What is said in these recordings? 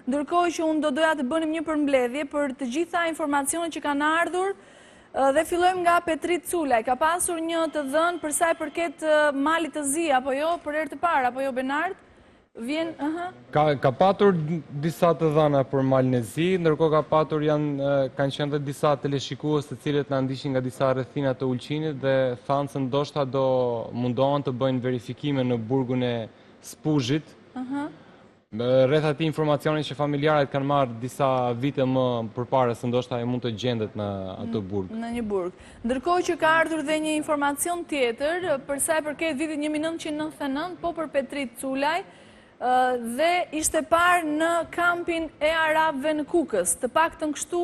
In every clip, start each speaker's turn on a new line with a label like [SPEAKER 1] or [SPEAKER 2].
[SPEAKER 1] ndërkohë që unë do doja të bënim një përmbledhje për të gjitha informacionet që kanë ardhur dhe fillojmë nga Petrit Culaj. Ka pasur një të dhënë për sa i përket malit të zi, apo jo, për herë të parë, apo jo Benard? Vjen,
[SPEAKER 2] Ka patur disa të dhëna për malin e zi, ndërkohë kanë qenë dhe disa teleshikues të cilët na ndiqin nga disa rrethina të Ulqinit dhe thanë se ndoshta do mundohen të bëjnë verifikime në burgun e Spuzhit. Rreth atij informacionit që familjarët kanë marrë disa vite më përpara se ndoshta ai mund të gjendet në atë burg.
[SPEAKER 1] Në një burg. Ndërkohë që ka ardhur dhe një informacion tjetër për sa i përket vitit 1999, po për Petrit Culaj, dhe ishte parë në kampin e Arabëve në Kukës. Të paktën kështu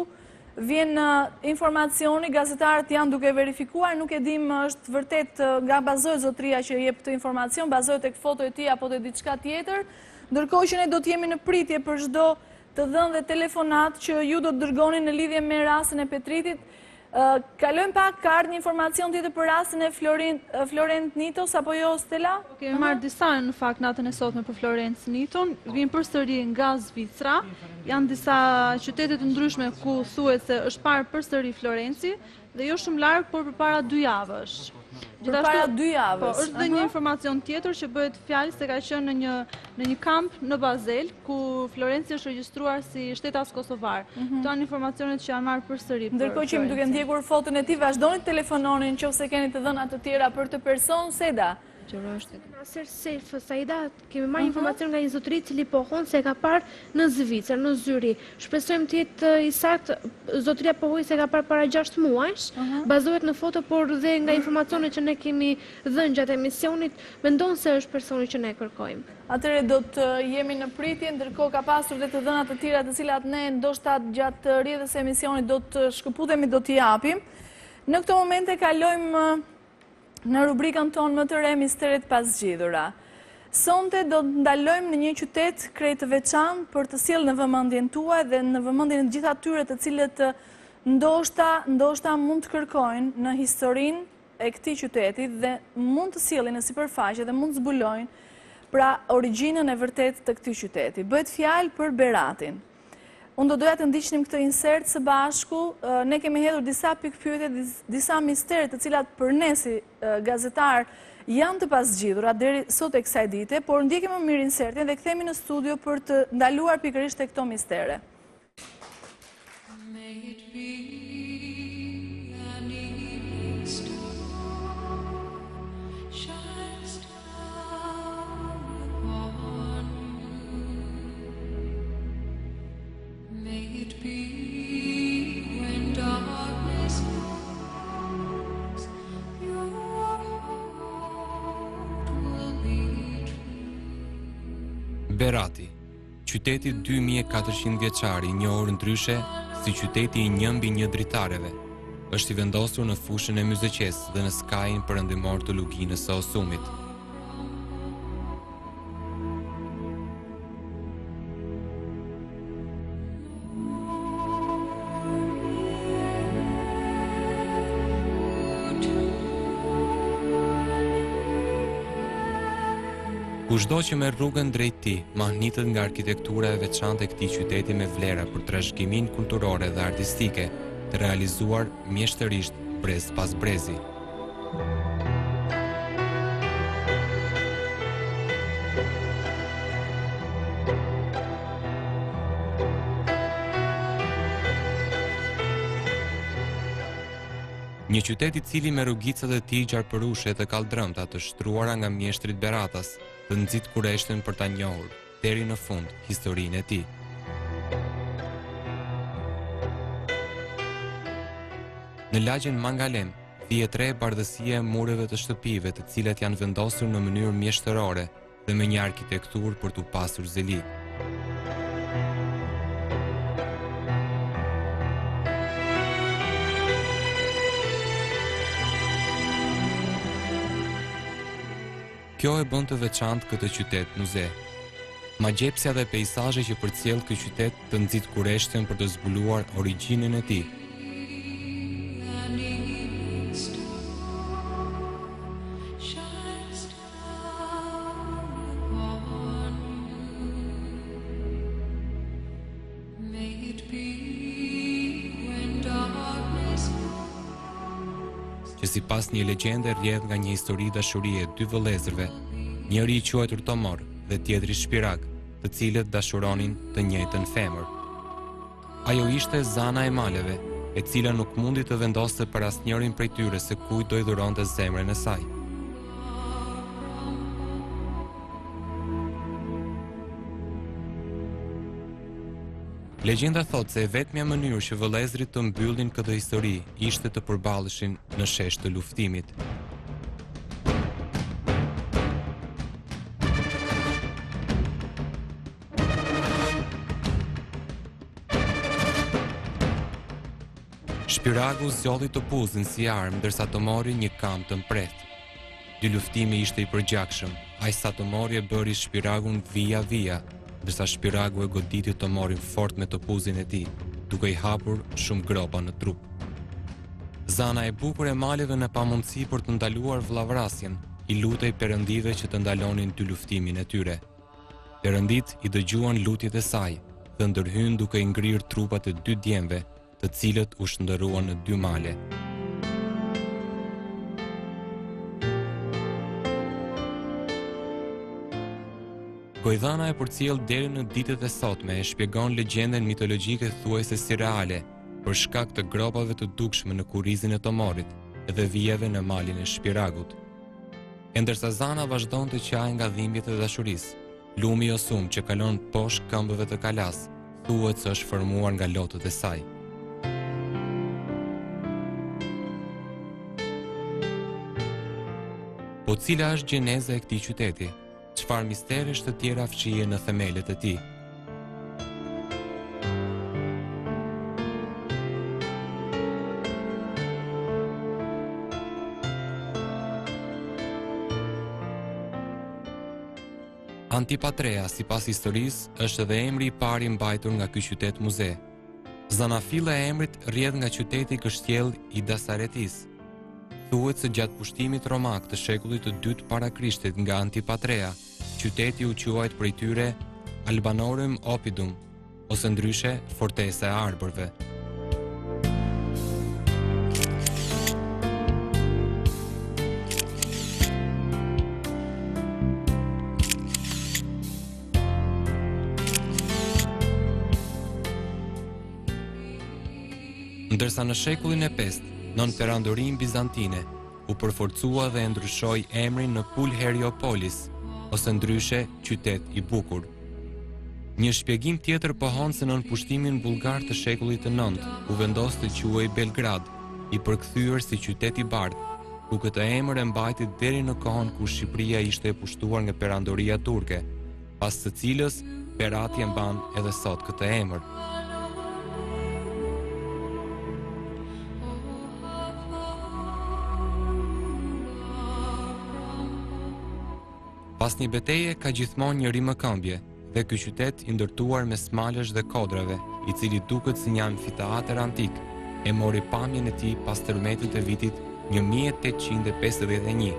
[SPEAKER 1] vjen informacioni, gazetarët janë duke verifikuar, nuk e dim është vërtet nga bazohet zotria që jep këtë informacion, bazohet tek foto e tij apo te diçka tjetër. Ndërkohë që ne do të jemi në pritje për çdo të dhënë dhe telefonat që ju do të dërgoni në lidhje me rastin e Petritit. Kalojmë pak, ka ardhur një informacion tjetër për rastin e Florent Nitos, apo jo, Stella?
[SPEAKER 3] Kemi marrë disa në fakt natën e sotme për Florent Niton, vinë përsëri nga Zvicra, janë disa qytete të ndryshme ku thuhet se është parë përsëri Florenci dhe jo shumë larg, por përpara 2 javësh.
[SPEAKER 1] Përpara 2 javësh.
[SPEAKER 3] Po, është dhe një informacion tjetër që bëhet fjalë se ka qenë në një kamp në Bazel, ku Florenci është regjistruar si shtetas kosovar. Këto janë informacionet që janë marrë përsëri.
[SPEAKER 1] Ndërkohë që jemi duke ndjekur foton e tij, vazhdoni të telefononi nëse keni të dhëna të tjera për të person, Seda.
[SPEAKER 4] Nasser Sef Saida, kemi marrë informacion nga një zotëri cili pohon se ka parë në Zvicër, në Zyri. Shpresojmë të jetë i saktë, zotëria pohoi se ka parë para 6 muajsh, bazohet në foto, por dhe nga informacionet që ne kemi dhënë gjatë emisionit, mendon se është personi që ne kërkojmë.
[SPEAKER 1] Atëre do të jemi në pritje, ndërkohë ka pasur dhe të dhëna të tjera të cilat ne ndoshta gjatë rrjedhës së emisionit do të shkëputemi, do t'i japim. Në këtë moment e kalojmë në rubrikën tonë më të re, misteret pas zgjidhura. Sonte do të ndalojmë në një qytet krejt të veçantë për të sjellë në vëmendjen tuaj dhe në vëmendjen e gjithë atyre të cilët ndoshta mund të kërkojnë në historinë e këtij qyteti dhe mund të sjellin në sipërfaqe dhe mund të zbulojnë pra origjinën e vërtetë të këtij qyteti. Bëhet fjalë për Beratin. Unë do doja të ndiqnim këtë insert së bashku, ne kemi hedhur disa pikpyetje, disa mistere të cilat për ne si gazetar janë të pasgjidhura deri sot e kësaj dite, por ndjekim më mirë insertin dhe kthehemi në studio për të ndaluar pikërisht te këto mistere.
[SPEAKER 5] Berati, qyteti 2400 vjeçar i njohur ndryshe si qyteti i 1/1 dritareve, është i vendosur në fushën e Myzeqes dhe në skajin perëndimor të luginës së Osumit. Kushdo që merr rrugën drejt tij, mahnitet nga arkitektura e veçantë e këtij qyteti me vlera për trashëgiminë kulturore dhe artistike, të realizuar mjeshtërisht brez pas brezi. Një qytet i cili me rrugicat e tij gjarpërushe dhe kaldrëmta të shtruara nga mjeshtrit Beratas, të nxit kureshten për ta njohur deri në fund historinë e tij. Në lagjen Mangalem, thihet re bardhësia e mureve të shtëpive, të cilat janë vendosur në mënyrë mjeshtërore dhe me një arkitekturë për t'u pasur zeli. Kjo e bën të veçantë këtë qytet muze. Magjepsja dhe peizazhe që përcjell ky qytet të nxit kureshten për të zbuluar origjinën e tij. që sipas një legjende rrjedh nga një histori dashurie dy vëllezërve, njëri i quajtur Tomor dhe tjetri Shpirag, të cilët dashuronin të njëjtën femër. Ajo ishte Zana e maleve, e cila nuk mundi të vendoste për asnjërin prej tyre se kujt do i dhuronte zemrën e saj. Legjenda thot se e vetmja mënyrë që vëllezërit të mbyllin këtë histori ishte të përballeshin në shesh të luftimit. Shpiragu zgjodhi topuzin si armë ndërsa Tomori një kam të mprehtë. Dy luftimi ishte i përgjakshëm, aq sa Tomori e bëri Shpiragun via, ndërsa Shpiragu e goditi Tomorin fort me topuzin e tij, duke i hapur shumë gropa në trup. Zana e bukur e maleve në pamundësi për të ndaluar vllavrasjen, i lutej perëndive që të ndalonin dy luftimin e tyre. Perëndit i dëgjuan lutjet e saj dhe ndërhyn duke i ngrirë trupat e dy djemve, të cilët u shndërruan në dy male. Gojdhana e përcjell deri në ditët e sotme e shpjegon legjenden mitologjike thuajse si reale, për shkak të gropave të dukshme në kurrizin e Tomorit dhe vijeve në malin e Shpiragut. E ndërsa Zana vazhdon të qajë nga dhimbjet e dashurisë, lumi i osum që kalon poshtë këmbëve të Kalas, thuhet se është formuar nga lotët e saj. Po cila është gjeneza e këtij qyteti? Çfarë misteresh të tjera fshihen në themelet e tij? Antipatrea, sipas historisë, është edhe emri i parë i mbajtur nga ky qytet muze. Zanafilla e emrit rrjedh nga qyteti kështjell i Dasaretis. Thuhet se gjatë pushtimit romak të shekullit të dytë para Krishtit nga Antipatrea, qyteti u quajt prej tyre Albanorum Oppidum, ose ndryshe Fortesa e Arbërve. Ndërsa në shekullin e 5, nën perandorin bizantine, u përforcua dhe e ndryshoi emrin në Pulheriopolis, ose ndryshe qytet i bukur. Një shpjegim tjetër pohon se nën pushtimin bullgar të shekullit të 9 u vendos të quhej Belgrad, i përkthyer si qytet i bardh, ku këtë emër e mbajti deri në kohën kur Shqipëria ishte e pushtuar nga perandoria turke, pas së cilës Berati e mban edhe sot këtë emër. Pas një beteje ka gjithmonë një rimëkëmbje dhe ky qytet i ndërtuar me smalësh dhe kodrave, i cili duket si një amfiteatër antik, e mori pamjen e tij pas tërmetit të vitit 1851.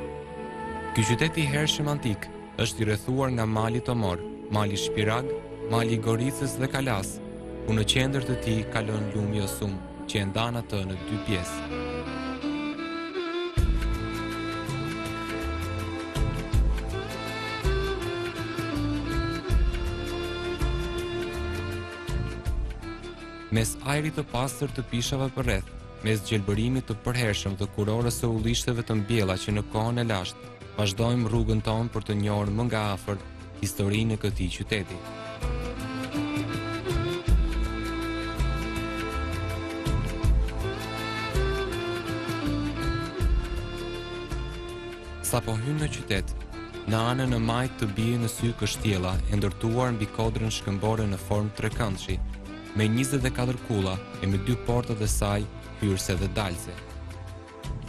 [SPEAKER 5] Ky qytet i hershëm antik është i rrethuar nga mali Tomor, mali Shpirag, mali Goricës dhe Kalas, ku në qendër të tij ka lënë lumi osum që e ndan atë në dy pjesë. Mes ajrit të pastër të pishave përreth, mes gjelbërimit të përhershëm të kurorës së ullishteve të mbjella që në kohën e lashtë, vazhdojmë rrugën tonë për të njohur më nga afër historinë e këtij qyteti. Sa po hyn në qytet, në anën e majt të bie në sy kështjella e ndërtuar mbi kodrën shkëmbore në formë trekëndshi, me 24 kulla e me 2 portat e saj hyrëse dhe dalse.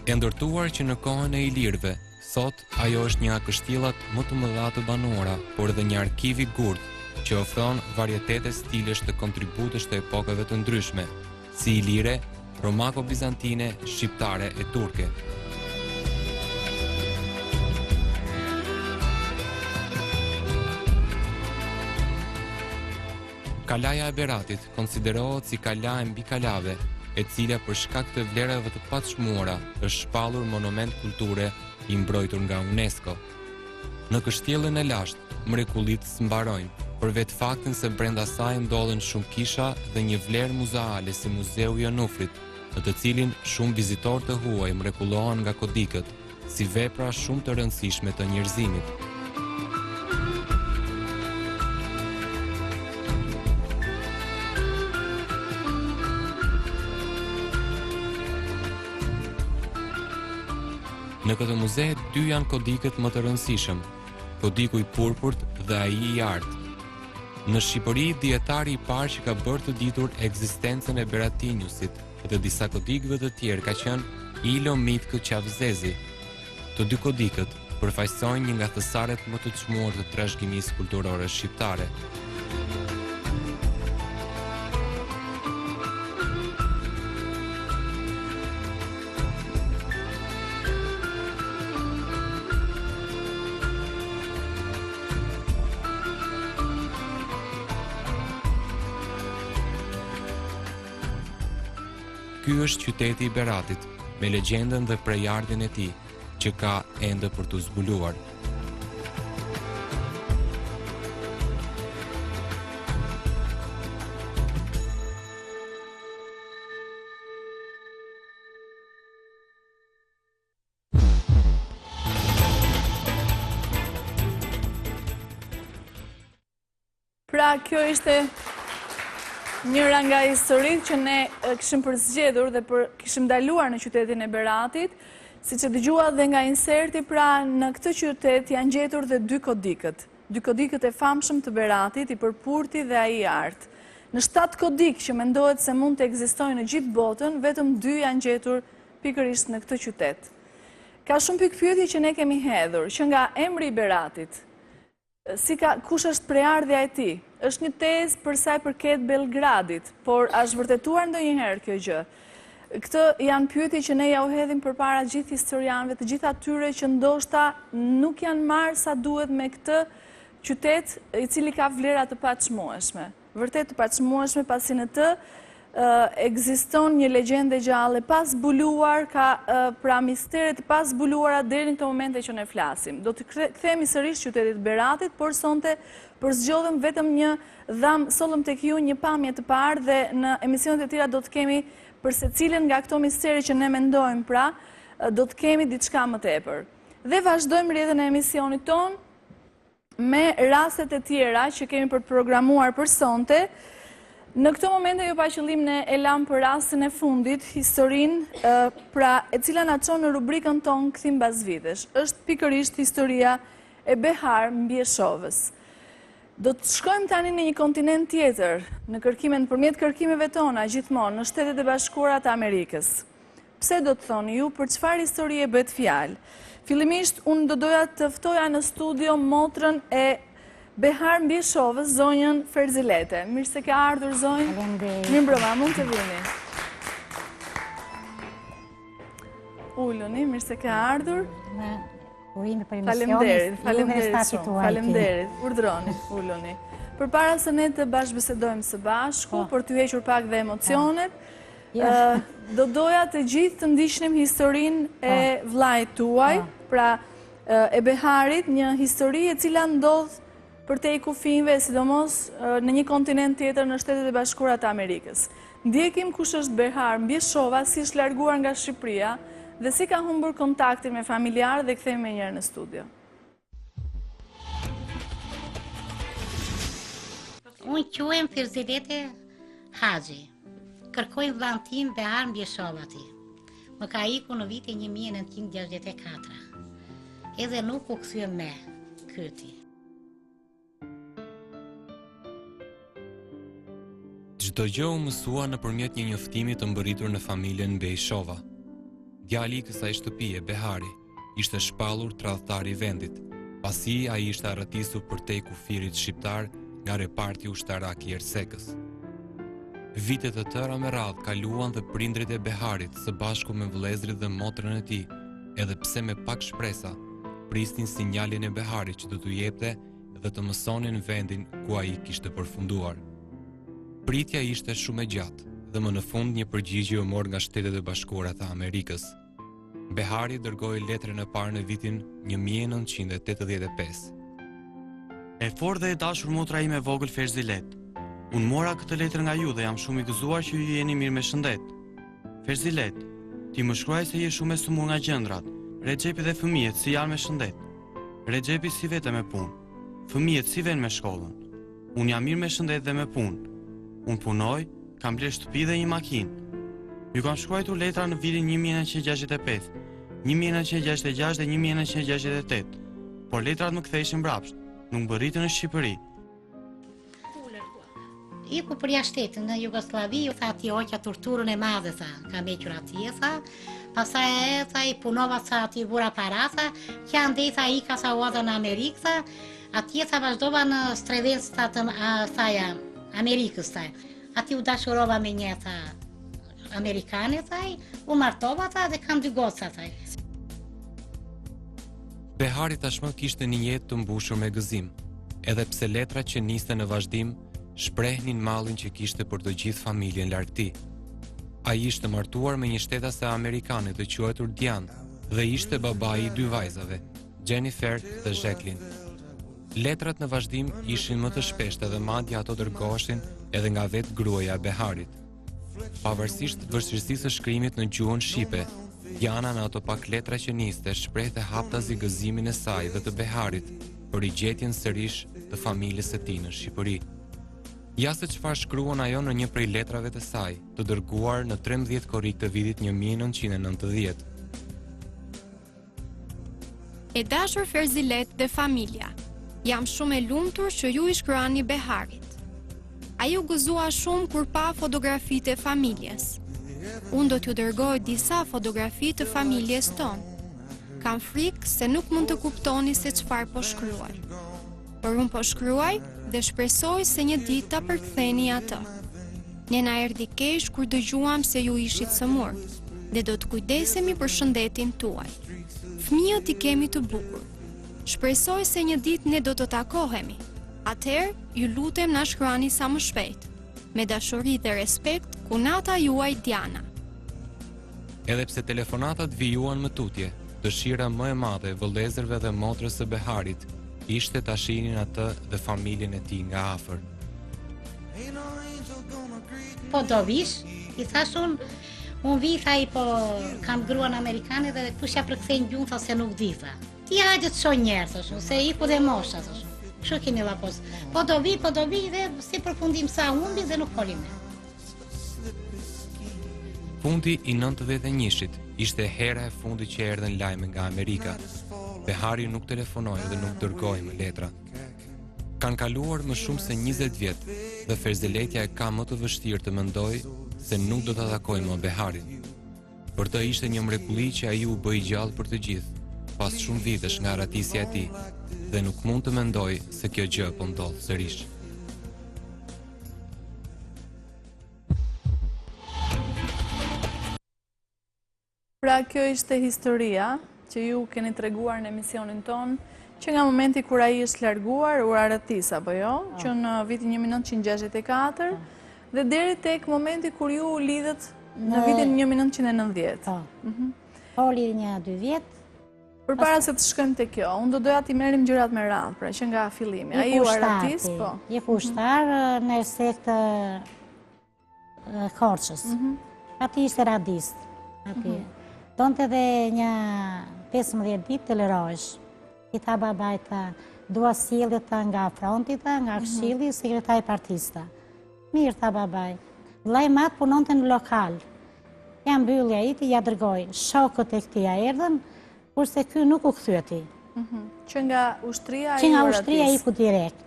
[SPEAKER 5] E ndërtuar që në kohën e ilirëve, sot ajo është një nga kështjellat më të mëdha të banuara, por edhe një arkiv i gurtë që ofron varietete stilesh të kontributesh të epokave të ndryshme, si ilire, romako-bizantine, shqiptare e turke. Kalaja e Beratit konsiderohet si kala e mbi kalave, e cila për shkak të vlerave të paçmuara është shpallur monument kulture i mbrojtur nga UNESCO. Në kështjellën e lashtë, mrekullitë s'mbarojnë, për vetë faktin se brenda saj ndodhen shumë kisha dhe një vlerë muzeale si Muzeu i Onufrit, në të cilin shumë vizitorë të huaj mrekullohen nga kodikët, si vepra shumë të rëndësishme të njerëzimit. Në këtë muze, dy janë kodikët më të rëndësishëm, kodiku i purpurt dhe ai i artë. Në Shqipëri, dietari i parë që ka bërë të ditur ekzistencën e Beratiniusit dhe disa kodikëve të tjerë ka qenë Ilo Mitku Qavzezi. Të dy kodikët përfaqësojnë një nga thesaret më të çmuar të trashëgimisë kulturore shqiptare. Ky është qyteti i Beratit, me legjendën dhe prejardhjen e tij, që ka ende për të zbuluar.
[SPEAKER 1] Pra, kjo ishte njëra nga historitë që ne kishim përzgjedhur dhe kishim ndaluar në qytetin e Beratit, siç e dëgjuat dhe nga inserti, pra në këtë qytet janë gjetur dhe dy kodikët. Dy kodikët e famshëm të Beratit, i përpurti dhe ai i artë. Në 7 kodik që mendohet se mund të ekzistojnë në gjithë botën, vetëm 2 janë gjetur pikërisht në këtë qytet. Ka shumë pikpyetje që ne kemi hedhur, që nga emri i Beratit, kush është prejardhja e tij? Është një tezë për sa i përket Belgradit, por a është vërtetuar ndonjëherë kjo gjë? Këtë janë pyetje që ne ja u hedhim përpara gjithë historianëve, të gjithë atyre që ndoshta nuk janë marrë sa duhet me këtë qytet i cili ka vlera të paçmueshme. Vërtet të paçmueshme, pasi në të ekziston një legjendë gjallë pa zbuluar, ka pra mistere të pa zbuluara deri në këtë momente që ne flasim. Do të kthehemi sërish qytetit Beratit, por sonte përzgjodhëm vetëm një dham sollëm tek ju një pamje të parë dhe në emisionet e tjera do të kemi për secilin nga këto misteri që ne mendojmë, pra do të kemi diçka më tepër. Dhe vazhdojmë rrjedhën e emisionit ton me rastet e tjera që kemi përprogramuar për sonte. Në këtë moment jo pa qëllim ne e lam për rastin e fundit, historinë pra e cila na çon në rubrikën tonë Kthim mbas vitesh. Është pikërisht historia e Behar Mbjeshovës. Do të shkojmë tani në një kontinent tjetër, në kërkimin përmjet kërkimeve tona gjithmonë në Shtetet e Bashkuara të Amerikës. Pse do të thoni ju, për çfarë historie bëhet fjalë? Fillimisht unë do doja të ftoja në studio motrën e Behar Mbjeshovës, zonjën Ferzilete. Mirë se ke ardhur, zonjë.
[SPEAKER 6] Faleminderit.
[SPEAKER 1] Mirë mbrëma, mund të vini. Ulluni, mirë se ke ardhur.
[SPEAKER 6] Me urime për emisionin.
[SPEAKER 1] Faleminderit shumë. Faleminderit. Urdhroni, ulluni. Përpara se ne të bashkëbisedojmë së bashku, për t'ju hequr pak dhe emocionet, do doja të gjithë të ndiqnim historinë e vllajt tuaj, pra e Beharit, një histori e cila ndodh për te i kufinve, sidomos në një kontinent tjetër në Shtetet e Bashkuara të Amerikës. Ndjekim kush është Behar Mbjeshova, si është larguar nga Shqipëria dhe si ka humbur kontaktin me familjarë dhe kthehemi me njërë në studio.
[SPEAKER 7] Unë quhem Ferzilete Haxhi. Kërkoj vllain tim Behar Mbjeshovati. Më ka ikur në vitin 1964. Edhe nuk u kthye me kyti.
[SPEAKER 5] Çdo gjë u mësua nëpërmjet një njoftimi të mbërritur në familjen Mbjeshova. Djali i kësaj shtëpie, Behari, ishte shpallur tradhtar i vendit, pasi ai ishte arratisur përtej kufirit shqiptar nga reparti ushtarak i Ersekës. Vitet të tëra me radhë kaluan dhe prindrit e Beharit së bashku me vëllezrit dhe motrën e tij, edhe pse me pak shpresa, prisnin sinjalin e Beharit që do t'u jepte dhe të mësonin vendin ku ai kishte përfunduar. Pritja ishte shumë e gjatë dhe më në fund një përgjigje u mor nga Shtetet e Bashkuara të Amerikës. Behari dërgoi letrën e parë në vitin 1985.
[SPEAKER 8] E fortë dhe e dashur motra ime vogël Ferzilet. Unë mora këtë letër nga ju dhe jam shumë i gëzuar që ju jeni mirë me shëndet. Ferzilet, ti më shkruaj se je shumë e sëmur nga gjëndrat. Rexhepi dhe fëmijët si janë me shëndet. Rexhepi si vete me punë. Fëmijët si vjen me shkollën. Unë jam mirë me shëndet dhe me punë. Unë punoj, kam bler shtëpi dhe një makinë. Ju kam shkruar letra në vitin 1965, 1966 dhe 1968, por letrat më ktheheshin mbrapsht, nuk më rritën në Shqipëri.
[SPEAKER 7] Iku përja shtetin në Jugoslavi, ju tha ati oqja torturën e madhe, tha, ka mequr atje, tha, pasaj e, tha, i punova, tha, ati vura para, tha, kja ndej, tha, i ka sa oda në Amerikë, tha, atje, tha, vazhdova në stredencë, tha, Amerikës, tha, ati u dashurova me një, tha, Amerikane, tha, u martova, tha, dhe kam dy goca, tha.
[SPEAKER 5] Behari tashmë kishte një jetë të mbushur me gëzim, edhe pse letrat që niste në vazhdim shprehnin mallin që kishte për të gjithë familjen larg tij. Ai ishte martuar me një shtetase amerikane të quajtur Diane dhe ishte babai i dy vajzave, Jennifer dhe Jacqueline. Letrat në vazhdim ishin më të shpeshta dhe madje ato dërgoheshin edhe nga vetë gruaja e Beharit. Pavarësisht vështirësisë së shkrimit në gjuhën shqipe, Diana në ato pak letra që niste shprehte haptazi gëzimin e saj dhe të Beharit për rigjetjen sërish të familjes së tij në Shqipëri. Ja se çfarë shkruan ajo në një prej letrave të saj, të dërguar në 13 korrik të vitit 1990.
[SPEAKER 9] E dashur Ferzilet dhe familja, jam shumë e lumtur që ju i shkruani Beharit. Ai u gëzua shumë kur pa fotografitë e familjes. Unë do t'ju dërgoj disa fotografi të familjes tonë. Kam frikë se nuk mund të kuptoni se çfarë po shkruaj. Por unë po shkruaj dhe shpresoj se një ditë ta përktheni atë. Ne na erdhi keq kur dëgjuam se ju ishit sëmur dhe do të kujdesemi për shëndetin tuaj. Fëmijët i kemi të bukur. Shpresoj se një ditë ne do të takohemi. Atëherë, ju lutem na shkruani sa më shpejt. Me dashuri dhe respekt, kunata juaj Diana.
[SPEAKER 5] Edhe pse telefonatat vijuan më tutje, dëshira më e madhe e vëllezërve dhe motrës së Beharit ishte ta shihnin atë dhe familjen e tij nga afër.
[SPEAKER 7] Po do vish, i thash unë vi, tha i po kam gruan amerikane dhe kush ja përkthejnë gjuhën, tha se nuk di, tha. Ti hajde të shoh njerë, thash, se iku dhe mosha, thash. Kështu kemi lapos. Po do vi dhe si përfundim sa humbi dhe nuk folim ne.
[SPEAKER 5] Fundi i 91-shit ishte hera e fundit që erdhen lajme nga Amerika. Behari nuk telefonoi dhe nuk dërgoi më letra. Kanë kaluar më shumë se 20 vjet dhe Ferziletja e ka më të vështirë të mendojë se nuk do ta takojë më Beharin. Për të ishte një mrekulli që ai u bë i gjallë për të gjithë, pas shumë vitesh nga ratisja e tij, dhe nuk mund të mendoj se kjo gjë po ndodh sërish.
[SPEAKER 1] Pra kjo ishte historia që ju keni treguar në emisionin ton, që nga momenti kur ai është larguar u aratis apo jo, që në vitin 1964 dhe deri tek momenti kur ju u lidhët në vitin 1990.
[SPEAKER 6] Po lidhë një 2 vjet.
[SPEAKER 1] Përpara se të shkojmë te kjo, unë do doja t'i merrim gjërat me radhë, pra që nga fillimi. Ai u aratis, po.
[SPEAKER 6] Je kushtar në sekt Korçës. Ati ishte radist. Donte dhe një 15 ditë të lërojsh. I tha babajta, dua sillet nga frontita, nga këshilli, sekretari partista. Mirë, tha babaj. Vllai mat punonte në lokal. Ja mbyllja iti, ja dërgoj. Shokët e këtij erdhën, kurse ky nuk u kthyeti.
[SPEAKER 1] Që nga ushtria
[SPEAKER 6] i ku direkt.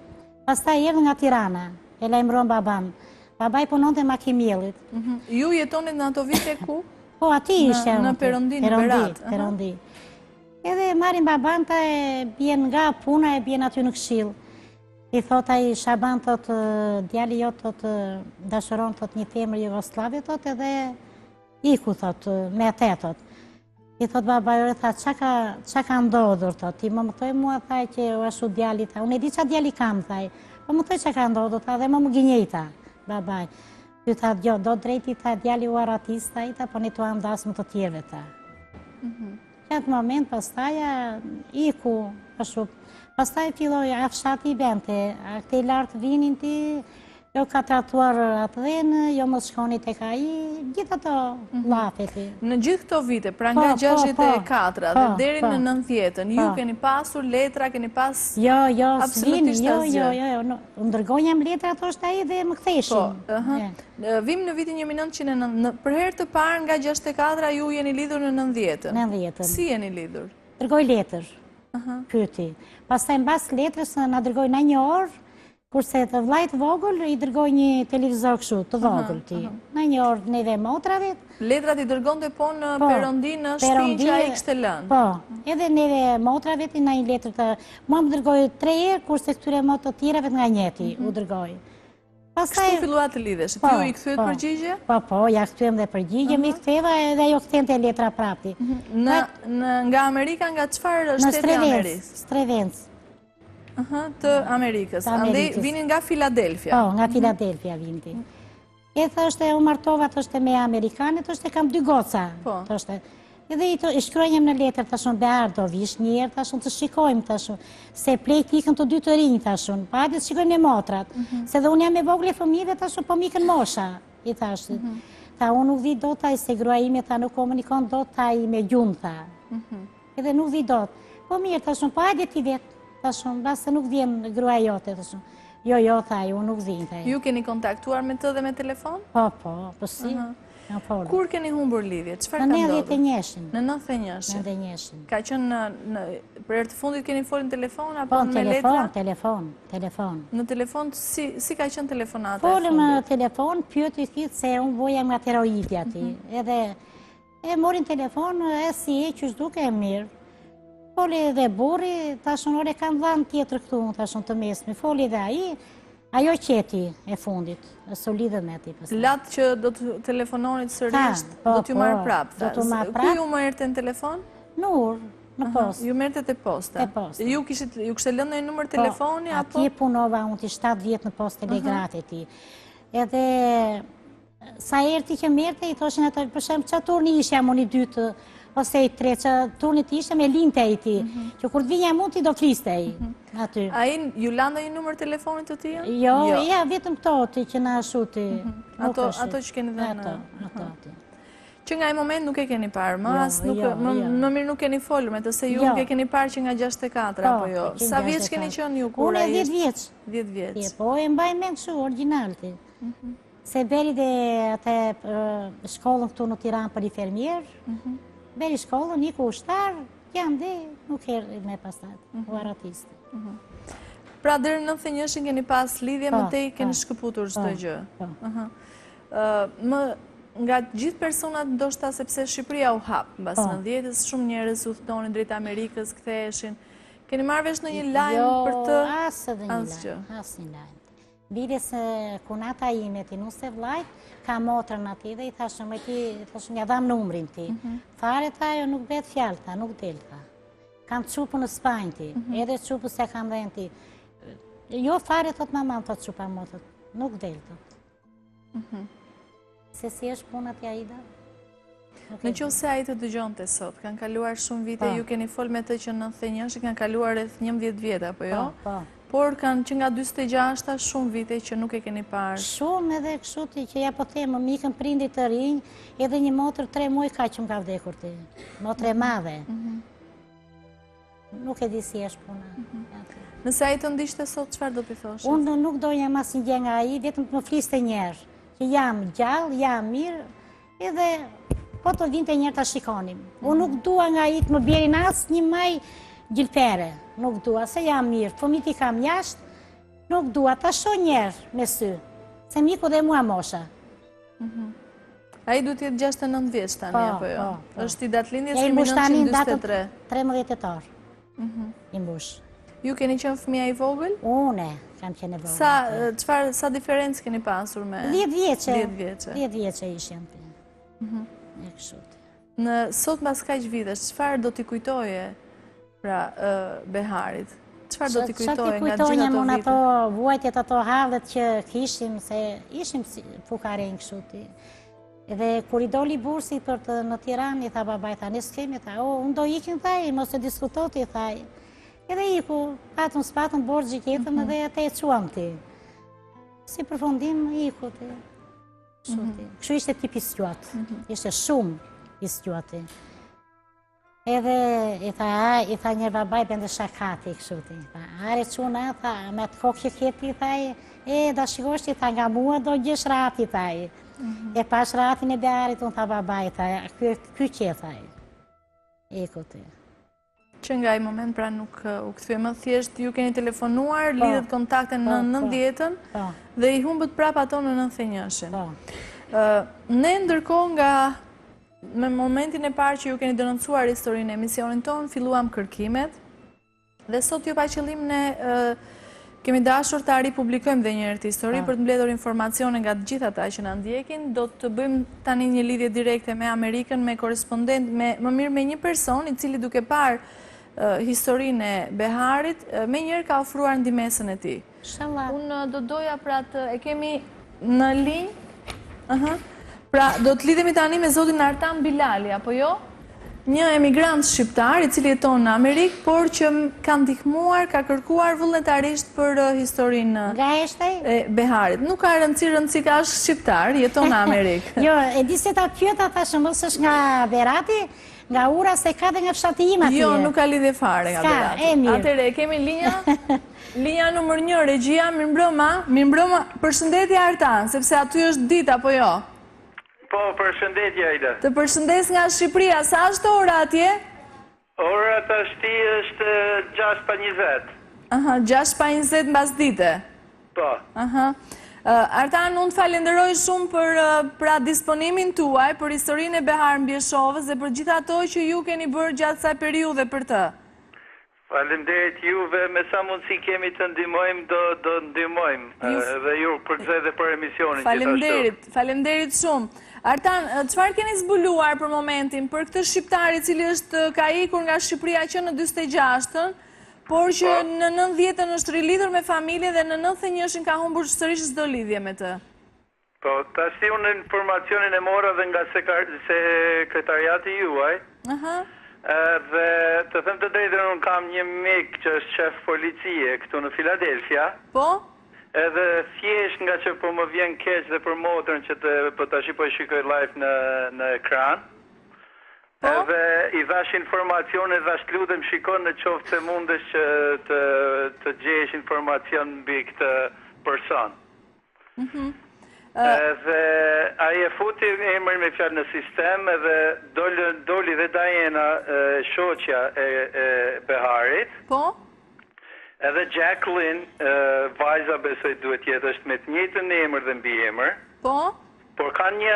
[SPEAKER 6] Pastaj erdhën nga Tirana, e lajmëron baban. Babai punonte Makimjellit.
[SPEAKER 1] Ju jetonit në ato vite ku?
[SPEAKER 6] Po, ati ishte.
[SPEAKER 1] Në Perëndin Berat.
[SPEAKER 6] Perëndi. Edhe marrin babanta e bjen nga puna e bjen aty në këshill. I thot ai Shaban, thot djali jot, thot dashuron, thot një femër Jugoslave, thot edhe iku, thot me atë, thot. I thot babajore, tha, qa ka ndodhur, thot, ti më thoj mua, thaj, që u ashtu djali, tha, unë e di qa djali kam, thaj, po më thoj qa ka ndodhur, tha, dhe më gënjej, tha, babaj. Ty tha, jo, do drejti ta djali u aratista i ta, po ne tu andasmë të tjerve ta. Që atë moment, pastaja, iku, pastaj filloj afshati i bente, a këte lartë vinin ti, jo ka tratuar atë dhenë, jo më shkoni tek ai, gjithë ato llafeti.
[SPEAKER 1] Në gjithë këto vite, pra nga 64 dhe deri në 90-ën, ju keni pasur letra, keni pas
[SPEAKER 6] Jo,
[SPEAKER 1] absolutisht asgjë.
[SPEAKER 6] jo, ndërgonjam letra ato është ai dhe më ktheshin.
[SPEAKER 1] Vim në vitin 1990, për herë të parë nga 64 ju jeni lidhur në 90-ën.
[SPEAKER 6] 90-ën.
[SPEAKER 1] Si jeni lidhur?
[SPEAKER 6] Dërgoj letër, pyti. Pastaj mbas letrës na dërgoj në një orë, kurse të vllajt vogël i dërgoj një televizor kështu, të vogël ti. Në një orë neve motrave.
[SPEAKER 1] Letrat i dërgonte po në Perondi në shtëpinë që ai kishte lënë.
[SPEAKER 6] Po, edhe neve motrave ti në një letër të... Mua më dërgoj 3 herë, kurse këtyre mot të tjerave nga njeti u dërgoj.
[SPEAKER 1] Kështu fillua të lidhesh, ti ju i kthyet përgjigje?
[SPEAKER 6] Po, ja kthyem dhe përgjigje, mi ktheva edhe ajo kthente letra prapti.
[SPEAKER 1] Nga Amerika, nga çfarë shteti Amerikës?
[SPEAKER 6] Strevenc.
[SPEAKER 1] Të Amerikës. Andaj vinin nga Filadelfia.
[SPEAKER 6] Po, nga Filadelfia vinti. E thështë, u martova, thështë me Amerikanë, thështë, kam 2 goca. Thështë. Edhe i shkruajmë në letër, thashun, Behar do vish njerë, thashun, të shikojmë, thashun, se plejt ikën të 2 të rinjë, thashun, pa hajde të shikojmë e motrat, se dhe unë jam e vogle fëmijëve, thashun, po mikën mosha, i thashtë. Tha, unë nuk vi do taj, se grua ime, tha, nuk komunikon do taj me gjumë, tha. Edhe nuk vi do. Po mirë, thashun, po hajde ti vetë, thashun, basë nuk vjen grua jote, thashun. Jo, tha, unë nuk vin, tha.
[SPEAKER 1] Ju keni kontaktuar me të dhe me telefon?
[SPEAKER 6] Po si.
[SPEAKER 1] Kur keni humbur lidhje? Çfarë ka
[SPEAKER 6] ndodhur?
[SPEAKER 1] Në
[SPEAKER 6] 91-shin.
[SPEAKER 1] Në 91-shin. Ka qenë për herë të fundit keni folur në telefon apo me letra?
[SPEAKER 6] Telefon.
[SPEAKER 1] Në telefon si ka qenë telefonata e
[SPEAKER 6] fundit? Folëm në telefon, pyeti thith se unë voja nga tiroidi aty. Edhe e morin telefon, e si e që shduke e mirë. Foli edhe burri, tashun ore kanë dhanë tjetër këtu, tashun të mesmi. Foli edhe ai. Ajo qeti e fundit, e solidhe me ti.
[SPEAKER 1] Latë që do të telefononit sërisht, do t'ju marrë prapë.
[SPEAKER 6] Do t'ju marrë prapë.
[SPEAKER 1] Ku ju më erte në telefon?
[SPEAKER 6] Në post.
[SPEAKER 1] Ju merte të posta?
[SPEAKER 6] Te posta.
[SPEAKER 1] Ju kështë lënë në numër telefoni?
[SPEAKER 6] Atje punova, unë t'i 7 vjetë në post telegrafe ti. Edhe sa erti që merte, i thoshin ato, për shemë që turni ishja mu një 2 ose i 3, që turnit ishte me linte i ti, që kur t'vinja mund t'i do fliste i.
[SPEAKER 1] A ju landa një numër telefonit të tia?
[SPEAKER 6] Jo, ja, vetëm këto ti që na shuti.
[SPEAKER 1] Ato që keni dhe në...
[SPEAKER 6] Ato.
[SPEAKER 1] Që nga i moment nuk e keni parë, më mirë nuk keni folur me të se ju nuk e keni parë që nga 64, apo jo? Sa vjeç keni qënë ju kura?
[SPEAKER 6] Unë e 10 vjeç.
[SPEAKER 1] 10 vjeç.
[SPEAKER 6] Po, e mbaj me në shu, original ti. Se beri dhe atë shkollën këtu në Tiranë për i fermjerë, beri shkollën, iku ushtar, jam dhe nuk herë me pasat, u aratistë.
[SPEAKER 1] Pra dërë në 91-shin keni pas lidhje, më tej keni shkëputur çdo gjë. Nga gjithë personat ndoshta sepse Shqipëria u hap mbas 90-s, shumë njerëz u thonin drejt Amerikës, ktheheshin. Keni marrë vesh në një lajm për të?
[SPEAKER 6] Jo, asë një lajm. Bile se kunata ime ti nuse vllajt, ka motrën ati dhe i thashëm e ti, ja dham numrin ti. Fare ta jo nuk bet fjallë ta, nuk del ta. Kam qupë në Spanjë ti, edhe qupë se kam dhenë ti. Jo fare thot mamam thot qupa motët, nuk del të. Se si është puna tja Ida?
[SPEAKER 1] Në që se a i të dëgjon të sot, kanë kaluar shumë vite, ju keni fol me të që në 91 kanë kaluar rreth 11 vjeta, apo jo? Por kanë që nga 26 shumë vite që nuk e keni parë.
[SPEAKER 6] Shumë edhe këshuti që ja po themë, më ikën prindit të rinj, edhe një motër 3 muaj ka që më ka vdekur ti. Motër e madhe. Nuk e di si është puna.
[SPEAKER 1] Nëse a i të ndishte sot, qëfar do t'i thoshtë?
[SPEAKER 6] Unë nuk doja mas një gjë nga i, vetëm të më fliste njerë. Që jam gjallë, jam mirë, edhe po të vinte njerë të shikonim. Unë nuk dua nga i të më bjerin asë një maj gjilpere. Nuk dua, se jam mirë, fëmit i kam jashtë, nuk dua, ta sho njerë me sy, se miku dhe mua mosha.
[SPEAKER 1] A i du t'jetë 69 vjeç tani, apo jo? Është i datlindjes
[SPEAKER 6] i
[SPEAKER 1] 1923.
[SPEAKER 6] 13 vjetor, i mbush.
[SPEAKER 1] Ju keni qenë fëmija i vogël?
[SPEAKER 6] Une kam qenë e vogël.
[SPEAKER 1] Sa diferencë keni pasur me...
[SPEAKER 6] 10 vjeqe.
[SPEAKER 1] 10
[SPEAKER 6] vjeqe ishëm të.
[SPEAKER 1] Në sot mbas kaq vitesh, çfarë do t'i kujtoje pra Beharit? Çfarë do t'i kujtojë nga gjithë
[SPEAKER 6] kujtojnë
[SPEAKER 1] ato
[SPEAKER 6] unë
[SPEAKER 1] vite?
[SPEAKER 6] ato vuajtjet, ato hallet që kishim, se ishim si fukaren kështu ti. Edhe kur i doli bursi për të në Tiranë, i tha babaj, tha, ne s'kemi, tha, unë do ikin, thaj, mos të diskutoti, thaj. Edhe iku, spatën borgji ketëm edhe te e quam ti. Si përfundim, iku ti. Kështu ishte tip i stjuat, ishte shumë i stjuati. Edhe i tha një babaj bëndë shakati, kështu ti. Are quna, tha, me të kokë kjeti, thaj, da shikosh ti, tha, nga mua do gjesh rati, thaj. E pash ratin e bearit, unë tha babaj, thaj, ky që, thaj. Iku ti.
[SPEAKER 1] Që nga i moment pra nuk u kthye më thjesht, ju keni telefonuar, lidhet kontakte në 90-ën dhe i humbët prap ato në 91-shin. Ne ndërkohë nga me momentin e parë që ju keni denoncuar historinë e emisionin tonë, filluam kërkimet dhe sot jo pa qëllim ne kemi dashur të ripublikojmë dhe njërë të histori për të mbledhur informacione nga të gjitha ata që na ndjekin. Do të bëjmë tani një lidhje direkte me Amerikën, me korespondent, më mirë me një person i cili duke parë historinë e Beharit, me njërë ka ofruar ndihmesën e tij. Unë do doja pra të e kemi në linjë. Pra, do të lidhemi tani me zotin Artan Bilali, apo jo? Një emigrant shqiptar i cili jeton në Amerikë, por që ka ndihmuar, ka kërkuar vullnetarisht për historinë e Beharit. Nuk ka rëndësi ka është shqiptar, jeton në Amerikë.
[SPEAKER 6] Jo, e di se ta pyeta, thashë mos është nga Berati, nga ura se ka dhe nga fshati im atje.
[SPEAKER 1] Jo, nuk ka lidhje fare nga Berati. Atere, kemi linja numër 1, regjia, mirëmbrëma, përshëndetje Artan, sepse aty është ditë, apo jo?
[SPEAKER 10] Po, përshëndetje, Aida.
[SPEAKER 1] Të përshëndes nga Shqipëria, sa është ora atje?
[SPEAKER 10] Ora të ashti është 6:20.
[SPEAKER 1] 6:20 mbas dite?
[SPEAKER 10] Po.
[SPEAKER 1] Artan, unë të falenderoj shumë për disponimin tuaj, për historinë e Behar Mbjeshovës dhe për gjitha ato që ju keni bërë gjatë saj periudhe për të.
[SPEAKER 10] Falemderit juve, me sa mundësi kemi të ndihmojmë, do ndihmojmë. Dhe ju përkëzhe dhe për emisionin.
[SPEAKER 1] Falemderit shumë. Artan, çfarë keni zbuluar për momentin për këtë shqiptari cili ka ikur nga Shqipëria që në 46-ën, por që në 90-ën është rilidhur me familje dhe në 91-shin ka humbur sërish çdo lidhje me të?
[SPEAKER 10] Po, tash unë informacionin e mora dhe nga sekretariati juaj. Dhe të them të drejtën, unë kam një mik që është shef policie këtu në Filadelfia.
[SPEAKER 1] Po?
[SPEAKER 10] Edhe thjesht nga që po më vjen keq dhe për motrën që tash po e shikoj live në ekran. Edhe i dhash informacione, dhash lutem shikon në qoftë se mundesh që të gjesh informacion mbi këtë person. Edhe ai e futi emrin me fjalë në sistem edhe doli dhe Diana, shoqja e Beharit.
[SPEAKER 1] Po?
[SPEAKER 10] Edhe Jacqueline, vajza besoj duhet jetë, është me të njëjtën emër dhe mbiemër.
[SPEAKER 1] Po?
[SPEAKER 10] Por ka një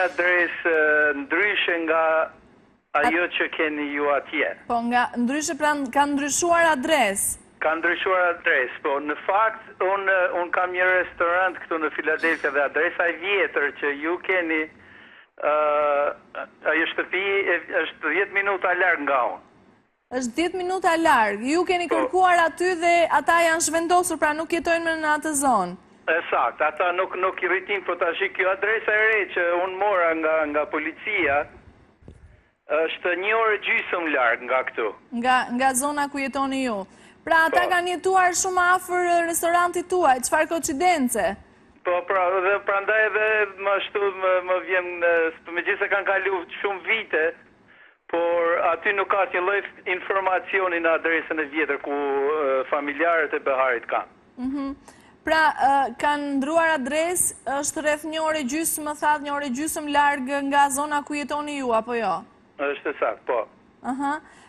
[SPEAKER 10] adres ndryshe nga ajo që keni ju atje.
[SPEAKER 1] Po, ndryshe pra ka ndryshuar adres.
[SPEAKER 10] Ka ndryshuar adres, po në fakt unë kam një restorant këtu në Filadelfia dhe adresa e vjetër që ju keni, ajo shtëpi është 10 minuta larg nga unë.
[SPEAKER 1] Është 10 minuta larg. Ju keni kërkuar aty dhe ata janë zhvendosur, pra nuk jetojnë më në atë zonë.
[SPEAKER 10] Sakt, ata nuk i rritin, po tash kjo adresa e re që unë mora nga policia është 1 orë gjysmë larg nga këtu.
[SPEAKER 1] Nga zona ku jetoni ju. Pra ata kanë jetuar shumë afër restorantit tuaj, çfarë koincidence?
[SPEAKER 10] Po, pra, dhe prandaj edhe më ashtu më vjen, megjithëse kanë kaluar shumë vite, por aty nuk ka një lloj informacioni në adresën e vjetër ku familjarët e Beharit kanë.
[SPEAKER 1] Pra, kanë ndruar adres, është rreth 1 orë gjysmë, më thatë 1 orë gjysmë larg nga zona ku jetoni ju, apo jo?
[SPEAKER 10] Është sakt, po.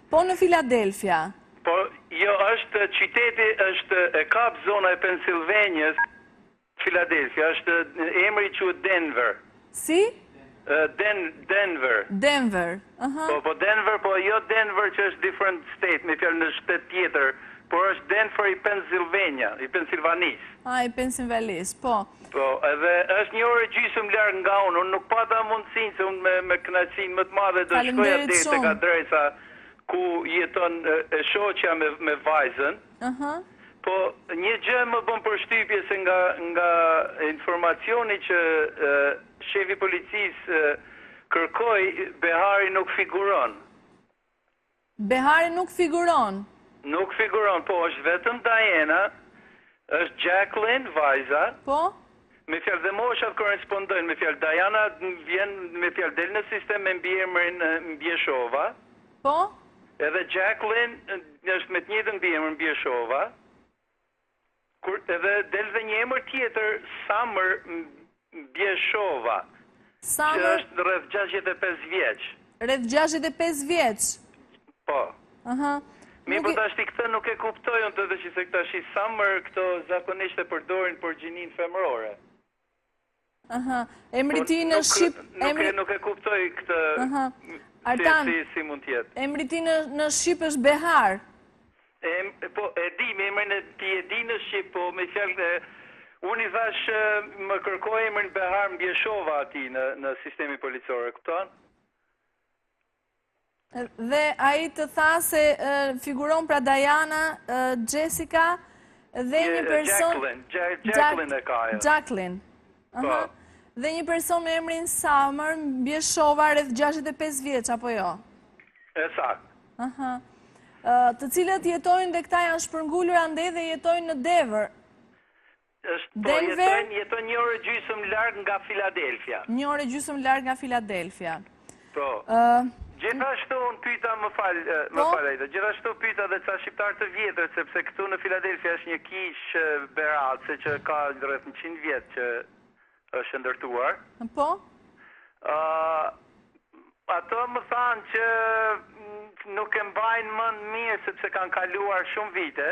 [SPEAKER 1] Po në Filadelfia?
[SPEAKER 10] Po, jo, është qyteti, e kap zona e Pennsylvanias, Filadelfia, është emri quhet Denver.
[SPEAKER 1] Si?
[SPEAKER 10] Denver.
[SPEAKER 1] Denver.
[SPEAKER 10] Po Denver, po jo Denver që është different state, me fjalë në shtet tjetër, por është Denver i Pennsylvania, i Pennsylvanis.
[SPEAKER 1] I Pennsylvanis, po.
[SPEAKER 10] Po, edhe është 1 orë gjysmë larg nga unë nuk pata mundësinë se unë me kënaqësinë më të madhe do shkoja deri tek adresa ku jeton e shoqja me vajzën. Po një gjë më bën përshtypje se nga informacioni që shefi policisë kërkoi, Behari nuk figuron.
[SPEAKER 1] Behari nuk figuron?
[SPEAKER 10] Nuk figuron, po është vetëm Diana, është Jacqueline, vajza.
[SPEAKER 1] Po?
[SPEAKER 10] Me fjalë dhe moshat korrespondojnë, me fjalë Diana vjen me fjalë del në sistem me mbiemrin Mbjeshova.
[SPEAKER 1] Po?
[SPEAKER 10] Edhe Jacqueline është me të njëjtën mbiemër Mbjeshova. Edhe del dhe një emër tjetër, Summer Mbjeshova.
[SPEAKER 1] Summer?
[SPEAKER 10] Që është rreth 65 vjeç.
[SPEAKER 1] Rreth 65 vjeç?
[SPEAKER 10] Po. Mi po tash këtë nuk e kuptoj unë të që se këta shi Summer këto zakonisht e përdorin për gjinin femërore.
[SPEAKER 1] Emri ti në Shqip...
[SPEAKER 10] Nuk e kuptoj këtë
[SPEAKER 1] Artan,
[SPEAKER 10] si mund tjetë.
[SPEAKER 1] Emri ti në Shqip është Behar?
[SPEAKER 10] Po, e di, me emrin e ti e di në Shqip, po me fjalë unë i thash më kërkoj emrin Behar Mbjeshova ati në sistemi policor, e kupton?
[SPEAKER 1] Dhe a i të tha se figuron pra Diana, Jessica dhe një person...
[SPEAKER 10] Jacqueline e ka ajo.
[SPEAKER 1] Jacqueline. Dhe një person me emrin Summer Mbjeshova rreth 65 vjeç, apo jo?
[SPEAKER 10] Ësakt.
[SPEAKER 1] Të cilët jetojnë dhe këta janë shpërngulur ande dhe jetojnë në Denver.
[SPEAKER 10] Jetojnë një orë gjysmë larg nga Filadelfia.
[SPEAKER 1] Një orë gjysmë larg nga Filadelfia.
[SPEAKER 10] Po. Gjithashtu unë pyta më falajtë, gjithashtu pyta dhe ca shqiptar të vjetër, sepse këtu në Filadelfia është një kish beratëse që ka rreth 100 vjetë që është ndërtuar.
[SPEAKER 1] Po?
[SPEAKER 10] Ato më thanë që nuk e mbajnë mënd mirë sepse kanë kaluar shumë vite.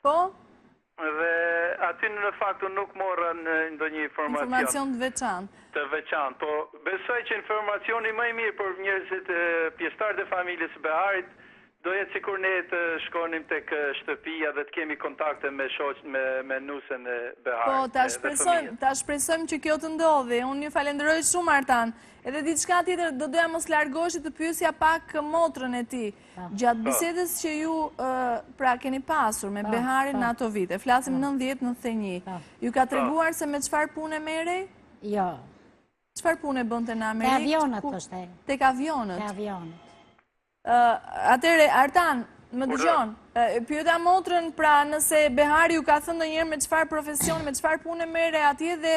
[SPEAKER 1] Po?
[SPEAKER 10] Dhe aty në faktu nuk morën ndonjë
[SPEAKER 1] informacion të veçantë.
[SPEAKER 10] Të veçantë, po besoj që informacioni më i mirë për njerëzit pjesëtarë të familjes së Beharit do jetë sikur ne të shkonim tek shtëpia dhe të kemi kontakte me me nusën e Beharit.
[SPEAKER 1] Po, ta shpresojmë që kjo të ndodhi. Unë ju falenderoj shumë Artan. Edhe diçka tjetër do doja mos largoheshit të pyesja pak motrën e tij. Gjatë bisedës që ju pra keni pasur me Beharin në ato vite, flasim 90-91. Ju ka treguar se me çfarë pune merrej?
[SPEAKER 6] Jo.
[SPEAKER 1] Çfarë pune bënte në Amerikë?
[SPEAKER 6] Te avionët është.
[SPEAKER 1] Tek avionët.
[SPEAKER 6] Te avionët.
[SPEAKER 1] Atëre, Artan, më dëgjon, pyeta motrën pra nëse Behari ju ka thënë ndonjëherë me çfarë profesion, me çfarë pune merre atje dhe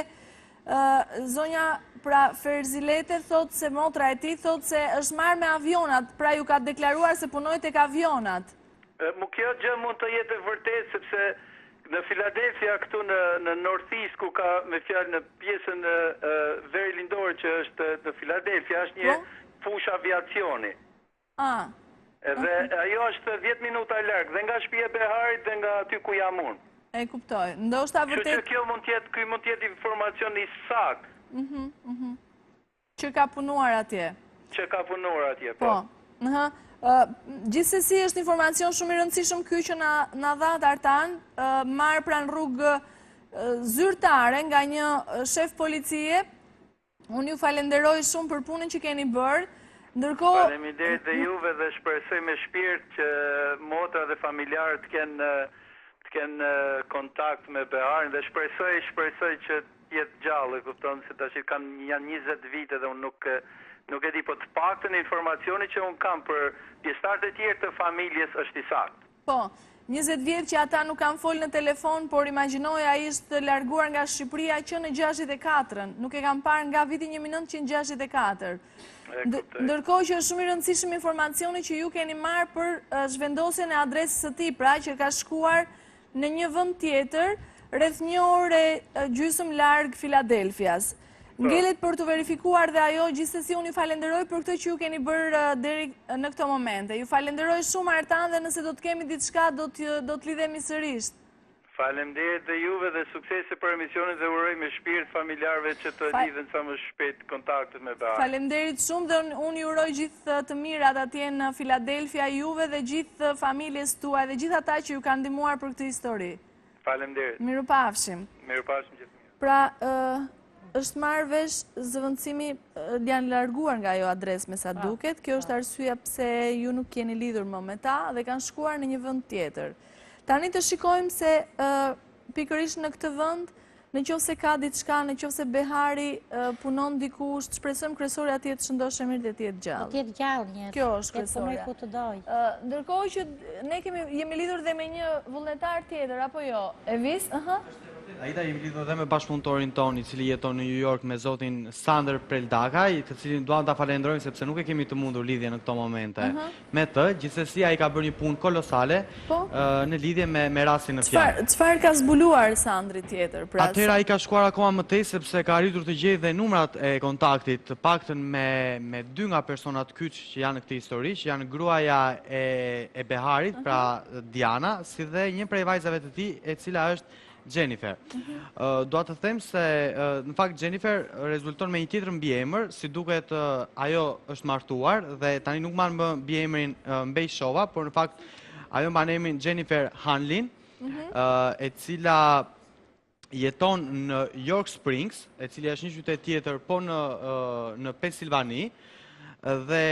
[SPEAKER 1] zonja pra Ferzilete thot se motra e tij thot se është marrë me avionat, pra ju ka deklaruar se punoi tek avionat.
[SPEAKER 10] Kjo gjë mund të jetë vërtet sepse në Filadelfia këtu në Northeast ku ka me fjalë në pjesën veri lindore që është në Filadelfia është një fushë aviacioni. Edhe ajo është 10 minuta larg dhe nga shtëpia e Beharit dhe nga aty ku jam unë.
[SPEAKER 1] E kuptoj. Ndoshta vërtet.
[SPEAKER 10] Kjo mund të jetë informacion i saktë.
[SPEAKER 1] Që ka punuar atje.
[SPEAKER 10] Po.
[SPEAKER 1] Gjithsesi është informacion shumë i rëndësishëm ky që na dha Artan, marr pranë rrugë zyrtare nga një shef policie. Unë ju falenderoj shumë për punën që keni bërë.
[SPEAKER 10] Faleminderit dhe juve dhe shpresoj me shpirt që motra dhe familjarët të kenë kontakt me Beharin dhe shpresoj që jetë gjallë, kupton se tash janë 20 vite dhe unë nuk e di, po të paktën informacioni që unë kam për pjesëtarët e tjerë të familjes është i saktë.
[SPEAKER 1] Po, 20 vjetë që ata nuk kanë folë në telefon, por imagjinoj ai ishte larguar nga Shqipëria që në 64-ën, nuk e kam parë nga viti 1964. Ndërkohë që është shumë i rëndësishëm informacioni që ju keni marrë për zhvendosjen e adresës së tij, pra që ka shkuar në një vend tjetër, rreth një ore gjysmë larg Filadelfias. Ngelet për të verifikuar dhe ajo, gjithsesi unë ju falenderoj për këtë që ju keni bërë deri në këto momente. Ju falenderoj shumë Artan dhe nëse do të kemi diçka do të lidhemi sërish.
[SPEAKER 10] Faleminderit dhe juve dhe suksese për emisionin dhe uroj me shpirt familjarëve që të lidhen sa më shpejt kontaktet me Beharin.
[SPEAKER 1] Faleminderit shumë dhe unë ju uroj gjithë të mirat atje në Filadelfia juve dhe gjithë familjes tuaj dhe gjithë ata që ju kanë ndihmuar për këtë histori.
[SPEAKER 10] Faleminderit.
[SPEAKER 1] Mirupafshim.
[SPEAKER 10] Mirupafshim gjithë mirë.
[SPEAKER 1] Pra, është marrë vesh zëvendësimi, janë larguar nga ajo adresë me sa duket. Kjo është arsyeja pse ju nuk jeni lidhur më me ta dhe kanë shkuar në një vend tjetër. Tani të shikojmë se pikërisht në këtë vend, në qoftë se ka diçka, në qoftë se Behari punon dikush, shpresojmë kryesori atje të shëndoshë mirë dhe të jetë gjallë.
[SPEAKER 6] Të jetë gjallë njerë.
[SPEAKER 1] Kjo është kryesorja.
[SPEAKER 6] Ku të doj.
[SPEAKER 1] Ndërkohë që ne jemi lidhur dhe me një vullnetar tjetër, apo jo? Evis?
[SPEAKER 8] Aida jemi lidhur dhe me bashkëpunëtorin ton, i cili jeton në New York me zotin Sander Preldakaj, të cilin duam ta falenderojmë sepse nuk e kemi të mundur lidhje në këto momente me të, gjithsesi ai ka bërë një punë kolosale në lidhje me rastin në fjalë.
[SPEAKER 1] Çfarë ka zbuluar Sandri tjetër?
[SPEAKER 8] Atëherë ai ka shkuar akoma më tej sepse ka arritur të gjejë dhe numrat e kontaktit, të paktën me 2 nga personat kyç që janë në këtë histori, që janë gruaja e Beharit, pra Diana, si dhe një prej vajzave të tij, e cila është Jennifer. Dua të them se në fakt Jennifer rezulton me një tjetër mbiemër, si duket ajo është martuar dhe tani nuk mban më mbiemrin Mbejshova, por në fakt ajo mban emrin Jennifer Hanlin, e cila jeton në York Springs, e cila është një qytet tjetër po në Pensilvani, dhe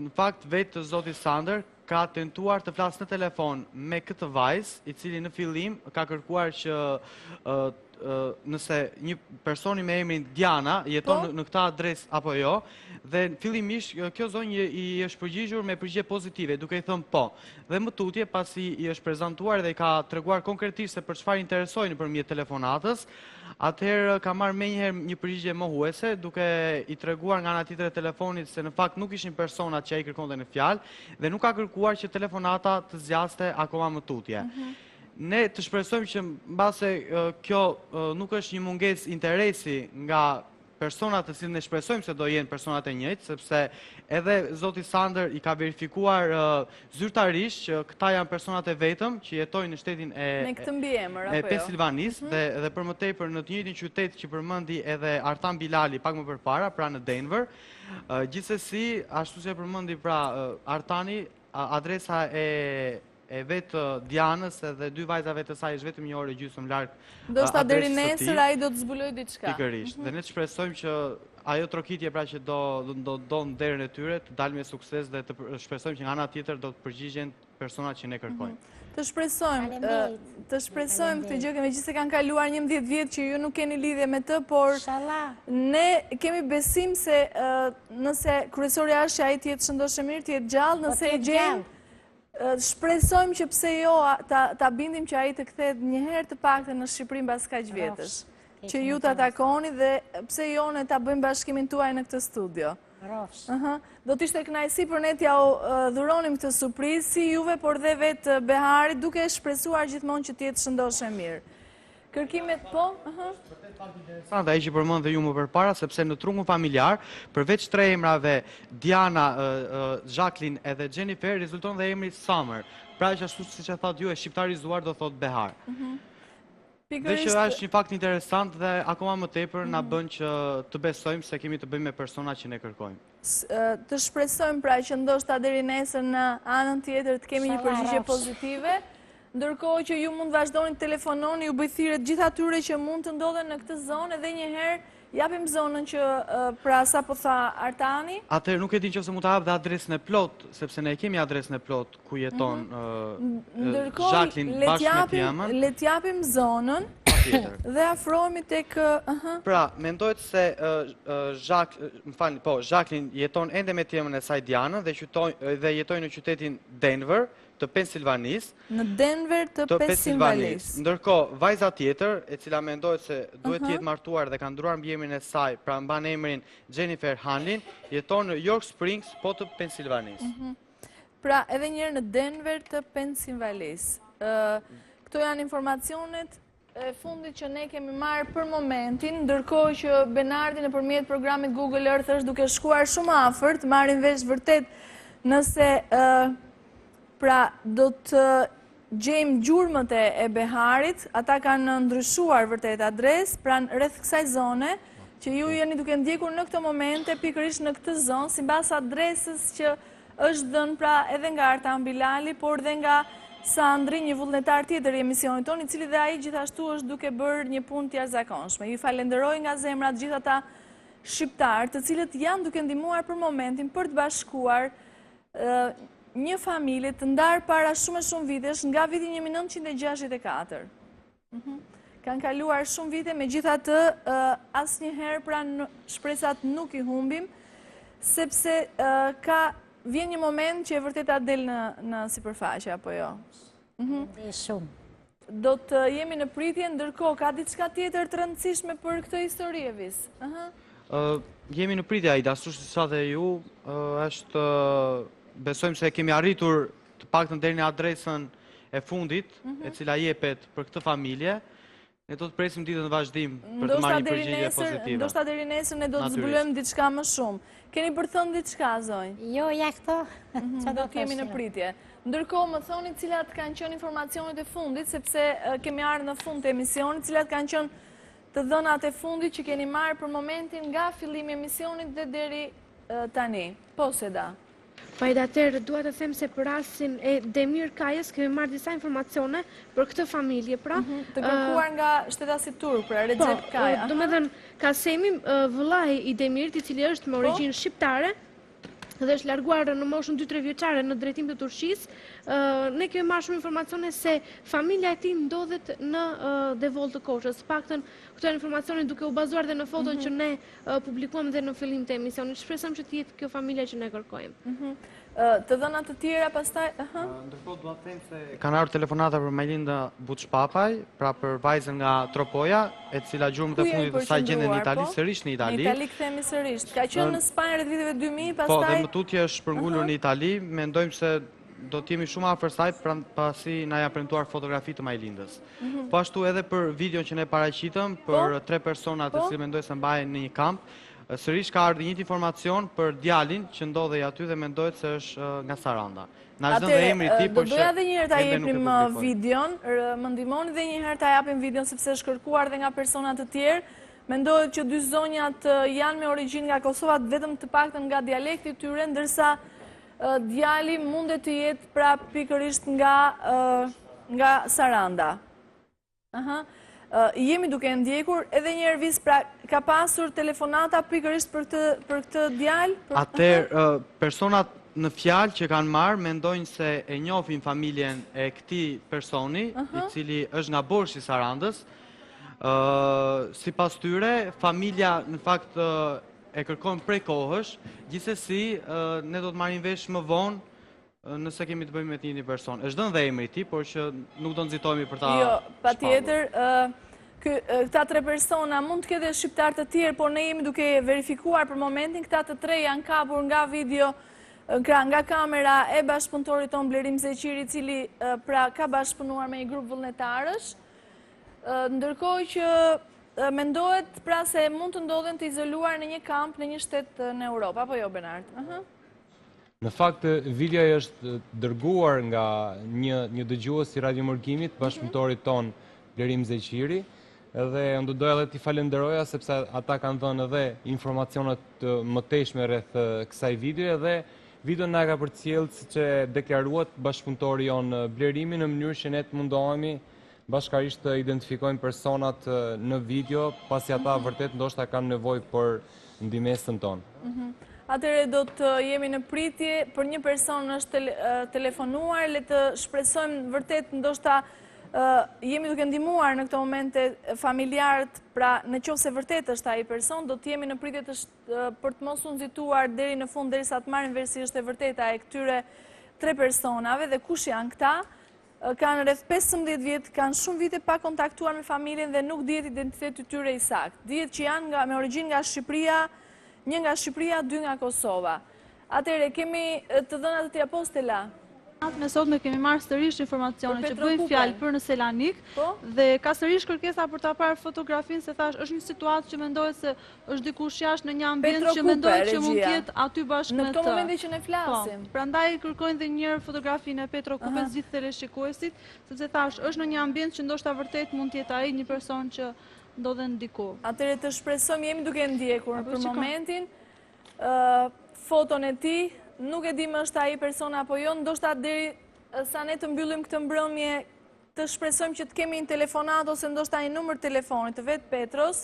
[SPEAKER 8] në fakt vetë zoti Sander ka tentuar të flasë në telefon me këtë vajzë, i cili në fillim ka kërkuar që nëse një personi me emrin Diana jeton në këtë adresë apo jo, dhe fillimisht kjo zonjë i është përgjigjur me përgjigje pozitive, duke i thënë po. Dhe më tutje, pasi i është prezantuar dhe i ka treguar konkretisht se për çfarë interesoi nëpërmjet telefonatës, atëherë ka marrë menjëherë një përgjigje mohuese, duke i treguar nga ana tjetër e telefonit se në fakt nuk ishin personat që ai kërkonte në fjalë dhe nuk ka kërkuar që telefonata të zgjaste akoma më tutje. Ne të shpresojmë që mbase kjo nuk është një mungesë interesi nga personat të cilët ne shpresojmë se do jenë personat e njëjtë, sepse edhe zoti Sander i ka verifikuar zyrtarisht që këta janë personat e vetëm që jetojnë në shtetin e Pensilvanisë dhe për më tepër në të njëjtin qytet që përmendi edhe Artan Bilali pak më përpara, pra në Denver. Gjithsesi, ashtu si e përmendi pra Artani, adresa e vetë Dianës edhe 2 vajzave të saj është vetëm 1 orë gjysmë larg.
[SPEAKER 1] Do shta deri nesër ai do të zbuloj diçka.
[SPEAKER 8] Pikërisht. Dhe ne shpresojmë që ajo trokitje pra që do në derën e tyre të dalë me sukses dhe të shpresojmë që nga ana tjetër do të përgjigjen personat që ne kërkojmë.
[SPEAKER 1] Të shpresojmë këtë gjë, megjithëse kanë kaluar 11 vjet që ju nuk keni lidhje me të, por ne kemi besim se nëse kryesorja është që ai të jetë shëndoshë mirë, të jetë gjallë, nëse e gjejmë, shpresojmë që pse jo ta bindim që ai të kthehet një herë të paktën në Shqipëri mbas kaq vjetësh. Që ju ta takoni dhe pse jo ne ta bëjmë bashkimin tuaj në këtë studio. Do të ishte kënaqësi për ne t'ja dhuronim këtë surprizë si juve, por dhe vetë Beharit, duke shpresuar gjithmonë që të jetë shëndoshë mirë. Kërkimet po?
[SPEAKER 8] Interesant, ai që përmend dhe ju më përpara, sepse në trungun familjar, përveç 3 emrave, Diana, Jacqueline edhe Jennifer, rezulton dhe emri Summer. Pra që ashtu siç e thatë ju, e shqiptarizuar do thot Behar. Dhe që është një fakt interesant dhe akoma më tepër na bën që të besojmë se kemi të bëjmë me persona që ne kërkojmë.
[SPEAKER 1] Të shpresojmë pra që ndoshta deri nesër në anën tjetër të kemi një përgjigje pozitive. Ndërkohë që ju mund vazhdoni të telefononi, ju bëj thirrje gjithë atyre që mund të ndodhen në këtë zonë, edhe një herë japim zonën që pra sapo tha Artani.
[SPEAKER 8] Atëherë nuk e di nëse mund ta hap dhe adresën e plot, sepse ne kemi adresën e plot ku jeton Jacqueline bashkë me Tiamën.
[SPEAKER 1] Le të japim zonën dhe afrohemi tek
[SPEAKER 8] Pra, mendohet se Jacqueline jeton ende me Tiamën e saj Dianën dhe jetojnë në qytetin Denver të Pensilvanisë.
[SPEAKER 1] Në Denver të Pensilvanisë.
[SPEAKER 8] Ndërkohë, vajza tjetër, e cila mendohet se duhet të jetë martuar dhe ka ndruar mbiemrin e saj, pra mban emrin Jennifer Hanlin, jeton në York Springs, po të Pensilvanisë.
[SPEAKER 1] Pra, edhe njërë në Denver të Pensilvanisë. Këto janë informacionet e fundit që ne kemi marrë për momentin, ndërkohë që Benardi nëpërmjet programit Google Earth është duke shkuar shumë afër, të marrin vesh vërtet nëse pra do të gjejmë gjurmët e Beharit, ata kanë ndryshuar vërtet adresë, pra rreth kësaj zone, që ju jeni duke ndjekur në këto momente, pikërisht në këtë zonë, sipas adresës që është dhënë pra edhe nga Artan Bilali, por dhe nga Sandri, një vullnetar tjetër i emisionit tonë, i cili dhe ai gjithashtu është duke bërë një punë të jashtëzakonshme. Ju falenderoj nga zemra të gjithë ata shqiptarë, të cilët janë duke ndihmuar për momentin për të bashkuar një familje të ndarë para shumë vitesh, nga viti 1964. Kanë kaluar shumë vite, megjithatë asnjëherë pra shpresat nuk i humbim, sepse vjen një moment që e vërteta del në sipërfaqe, apo jo?
[SPEAKER 6] Shumë.
[SPEAKER 1] Do të jemi në pritje, ndërkohë ka diçka tjetër të rëndësishme për këtë histori, Evis?
[SPEAKER 8] Jemi në pritje, Aida, ashtu sa dhe ju, është besojmë se kemi arritur të paktën deri në adresën e fundit, e cila jepet për këtë familje. Ne do të presim ditën në vazhdim për të marrë një përgjigje pozitive.
[SPEAKER 1] Ndoshta deri nesër ne do të zbulojmë diçka më shumë. Keni për thënë diçka, zonjë?
[SPEAKER 6] Jo, ja këto.
[SPEAKER 1] Do të jemi në pritje. Ndërkohë më thoni cilat kanë qenë informacionet e fundit, sepse kemi ardhur në fund të emisionit, cilat kanë qenë të dhënat e fundit që keni marrë për momentin nga fillimi i emisionit dhe deri tani. Po, Seda.
[SPEAKER 4] Fajdater, dua të them se për rastin e Demir Kajës kemi marrë disa informacione për këtë familje, pra.
[SPEAKER 1] Të kërkuar nga shtetasi turk, pra Recep Kaja.
[SPEAKER 4] Do me thënë, Kasemi, vëllai i Demirit, i cili është me origjinë shqiptare, dhe është larguar në moshën 2-3 vjeçare në drejtim të Turqisë, ne kemi marrë shumë informacione se familja e tij ndodhet në Devoll të Koçës. Paktën këto informacione duke u bazuar dhe në foton që ne publikuam dhe në fillim të emisionit. Shpresojmë që të jetë kjo familja që ne kërkojmë.
[SPEAKER 1] Të dhëna të tjera pastaj,
[SPEAKER 8] Ndërkohë dua të them se kanë ardhur telefonata për Majlinda Buçpapaj, pra për vajzën nga Tropoja, e cila gjurmët e fundit të saj gjenden në Itali, sërish në Itali.
[SPEAKER 1] Në Itali kthehemi sërish. Ka qenë në Spanjë rreth viteve 2000, pastaj.
[SPEAKER 8] Po, dhe më tutje është shpërngulur në Itali, mendojmë se do të jemi shumë afër saj pasi na ja premtuar fotografi të Majlindës. Po ashtu edhe për videon që ne paraqitëm për 3 persona të cilët mendoj se mbahen në një kamp. Sërish ka ardhur një informacion për djalin që ndodhej aty dhe mendohet se është nga Saranda. Na zgjon dhe emri i tij, por
[SPEAKER 1] do doja edhe një herë ta japim videon, më ndihmoni edhe një herë ta japim videon sepse është kërkuar dhe nga persona të tjerë. Mendohet që 2 zonjat janë me origjinë nga Kosova, vetëm të paktën nga dialekti i tyre, ndërsa djali mundet të jetë pra pikërisht nga Saranda. Jemi duke ndjekur edhe një herë pra ka pasur telefonata pikërisht për këtë djalë?
[SPEAKER 8] Atëherë personat në fjalë që kanë marrë mendojnë se e njohin familjen e këtij personi, i cili është nga Borshi i Sarandës. Sipas tyre, familja në fakt e kërkon prej kohësh, gjithsesi ne do të marrim vesh më vonë nëse kemi të bëjmë me një person. Është dhënë dhe emri i tij, por që nuk do nxitohemi për ta.
[SPEAKER 1] Jo, patjetër, këta 3 persona mund të ketë shqiptar të tjerë, por ne jemi duke verifikuar për momentin, këta të 3 janë kapur nga video, nga kamera e bashkëpunëtorit ton Blerim Zeqiri, i cili pra ka bashkëpunuar me një grup vullnetarësh, ndërkohë që mendohet pra se mund të ndodhen të izoluar në një kamp në një shtet në Europë, apo jo, Benart?
[SPEAKER 2] Në fakt, videoja është dërguar nga një dëgjues i radiomërkimit, bashkëpunëtorit ton Blerim Zeqiri, edhe unë doja edhe t'i falenderoja sepse ata kanë dhënë edhe informacionet më teshme rreth kësaj video dhe video na ka përcjellë siç e deklaruat bashkëpunëtori jon Blerimi në mënyrë që ne të mundohemi bashkarisht të identifikojmë personat në video, pasi ata vërtet ndoshta kanë nevojë për ndihmën tonë.
[SPEAKER 1] Atëherë do të jemi në pritje për një person është telefonuar, le të shpresojmë vërtet ndoshta jemi duke ndihmuar në këto momente familjarët, pra në qoftë se vërtet është ai person, do të jemi në pritje për të mos u nxituar deri në fund derisa të marrim vesh si është e vërteta e këtyre 3 personave dhe kush janë këta. Kanë rreth 15 vjet, kanë shumë vite pa kontaktuar me familjen dhe nuk dihet identiteti i tyre i saktë. Dihet që janë me origjinë nga Shqipëria, 1 nga Shqipëria, 2 nga Kosova. Atëherë kemi të dhëna të tjera postela.
[SPEAKER 3] Ne sot me kemi marrë sërish informacione që bëjmë fjalë për në Selanik dhe ka sërish kërkesa për ta parë fotografinë, se thash është një situatë që mendohet se është dikush jashtë në një ambient që mendohet që mund të jetë aty bashkë me të.
[SPEAKER 1] Në këtë moment që ne flasim.
[SPEAKER 3] Prandaj kërkojnë edhe një herë fotografinë e Petro Kupes gjithë teleshikuesit, sepse thash është në një ambient që ndoshta vërtet mund të jetë ai një person që ndodhen diku.
[SPEAKER 1] Atëherë të shpresojmë jemi duke ndjekur për momentin foton e tij. Nuk e di më është ai persona apo jo, ndoshta deri sa ne të mbyllim këtë mbrëmje, të shpresojmë që të kemi një telefonat ose ndoshta një numër telefonit të vetë Petros,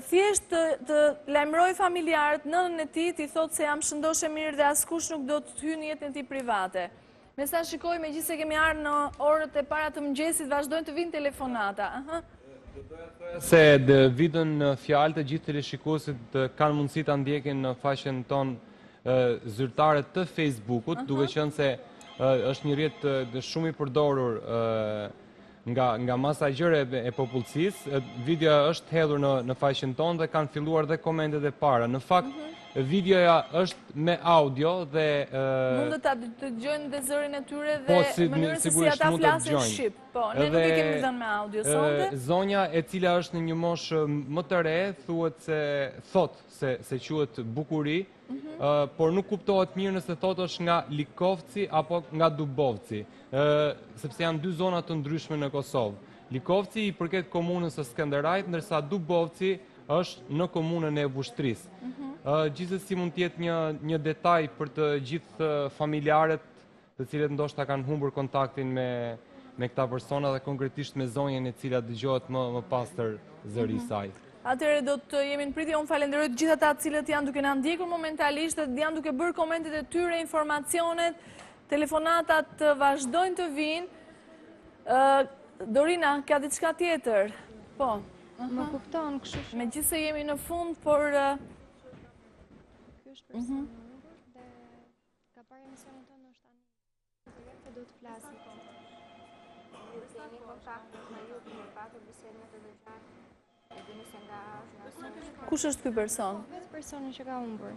[SPEAKER 1] thjesht të lajmëroj familjarët, nënën e tij, t'i thotë se jam shëndoshe mirë dhe askush nuk do të hyjë në jetën e tij private. Me sa shikoj, megjithëse kemi ardhur në orët e para të mëngjesit, vazhdojnë të vinë telefonata.
[SPEAKER 2] Se vidën në fjalë të gjithë teleshikuesit kanë mundësi ta ndjekin në faqen tonë zyrtare të Facebookut, duke qenë se është një rrjet shumë i përdorur nga masa e gjerë e popullsisë. Videoja është hedhur në faqen tonë dhe kanë filluar dhe komentet e para. Në fakt, videoja është me audio dhe
[SPEAKER 1] mund të dëgjojnë dhe zërin e tyre dhe mënyrën se si ata flasin shqip. Po, ne nuk e kemi dhënë me audio sonte.
[SPEAKER 2] Zonja e cila është në një moshë më të re, thotë se quhet Bukuri, por nuk kuptohet mirë nëse thotë është nga Likovci apo nga Dubovci, sepse janë dy zona të ndryshme në Kosovë. Likovci i përket komunës së Skënderajt, ndërsa Dubovci është në komunën e Vushtrisë. Gjithsesi mund të jetë një detaj për të gjithë familjarët të cilët ndoshta kanë humbur kontaktin me këta persona dhe konkretisht me zonjën e cila dëgjohet më pastër zëri i saj.
[SPEAKER 1] Atëherë do të jemi në pritje, unë falenderoj të gjithë ata të cilët janë duke na ndjekur momentalisht dhe janë duke bërë komentet e tyre, informacionet, telefonatat vazhdojnë të vinë. Dorina, ka diçka tjetër? Po.
[SPEAKER 11] Më kupton kështu.
[SPEAKER 1] Megjithëse jemi në fund, por
[SPEAKER 11] ky është personor dhe ka parë emisionin tonë është tani. Se do të flasë. Kemi kontakt me ju, kemi pasur bisedë me të dëgjuar. E dini se nga është
[SPEAKER 1] kush është ky person?
[SPEAKER 11] Vetë personi që ka humbur.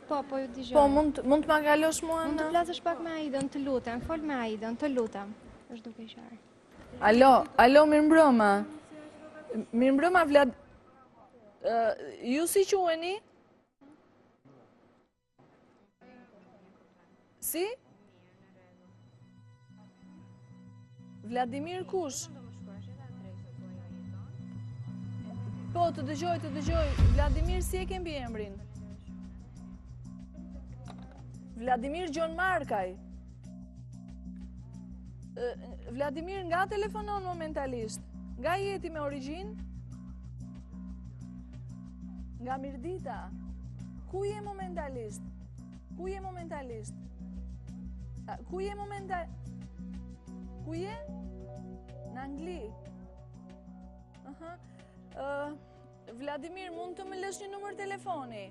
[SPEAKER 11] Po ju dëgjoj.
[SPEAKER 1] Po, mund të ma kalosh mua
[SPEAKER 11] Mund të flasësh pak me Aidën, të lutem. Fol me Aidën, të lutem. Është duke qarë.
[SPEAKER 1] Alo, mirëmbrëma. Mirëmbrëma, Vlad. Ju si quheni? Si? Vladimir kush? Po, të dëgjoj. Vladimir, si e ke mbi emrin? Vladimir Gjon Markaj. Vladimir, nga telefonon momentalisht? Nga jeti me origjinë? Nga Mirdita? Ku je momentalisht? Ku je? Në Angli? Vladimir, mund të më lësh një numër telefoni?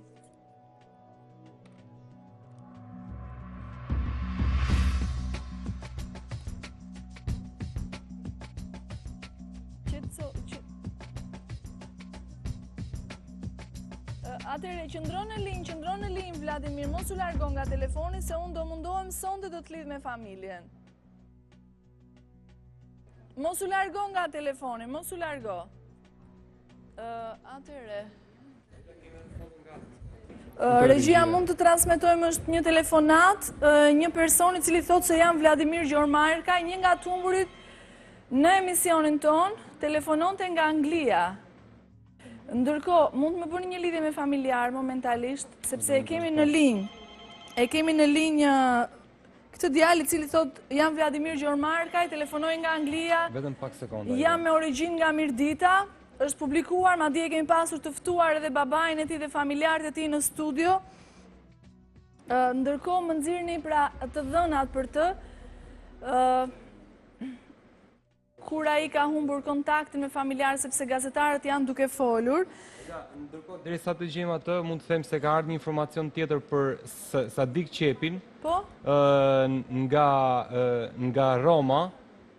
[SPEAKER 1] Atëre, qëndron në linjë, Vladimir, mos u largo nga telefoni, se unë do mundohem sonte do të lidh me familjen. Mos u largo nga telefoni, mos u largo. Atëre. Regjia, mund të transmetojmë është një telefonat, një person i cili thotë se jam Vladimir Gjormarka, një nga të humburit në emisionin ton, telefononte nga Anglia. Ndërkohë, mund të më bëni një lidhje me familjar momentalisht, sepse e kemi në linjë. E kemi në linjë këtë djalë i cili thotë jam Vladimir Gjormarka, telefonoj nga Anglia.
[SPEAKER 2] Vetëm pak sekonda.
[SPEAKER 1] Jam me origjinë nga Mirdita. Është publikuar, madje kemi pasur të ftuar edhe babain e tij dhe familjarët e tij në studio. Ndërkohë më nxirni pra të dhënat për të. Kur ai ka humbur kontaktin me familjarë sepse gazetarët janë duke folur.
[SPEAKER 2] Ndërkohë, derisa të gjejmë atë, mund të them se ka ardhur një informacion tjetër për Sadik Qepin.
[SPEAKER 1] Po?
[SPEAKER 2] Nga Roma.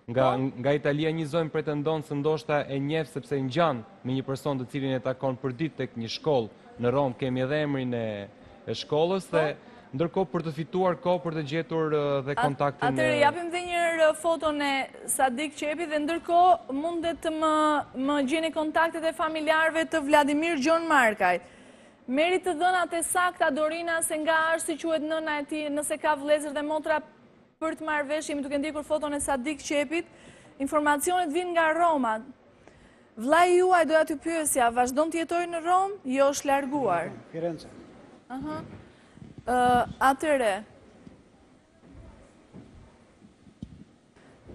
[SPEAKER 2] Nga Italia një zonjë pretendon se ndoshta e njeh sepse ngjan me një person të cilin e takon për ditë tek një shkollë në Rom, kemi edhe emrin e shkollës dhe ndërkohë për të fituar kohë për të gjetur dhe kontaktin.
[SPEAKER 1] Atëherë japim edhe një foton e Sadik Qepit dhe ndërkohë mundet të më gjeni kontaktet e familjarëve të Vladimir Gjon Markaj. Merri të dhënat e sakta Dorina se nga është si quhet nëna e tij, nëse ka vëllezër dhe motra për të marrë vesh, jemi duke ndjekur foton e Sadik Qepit. Informacionet vinë nga Roma. Vllai juaj doja t'ju pyesja, vazhdon të jetojë në Rom? Jo, është larguar.
[SPEAKER 12] Firenze.
[SPEAKER 1] Atëre.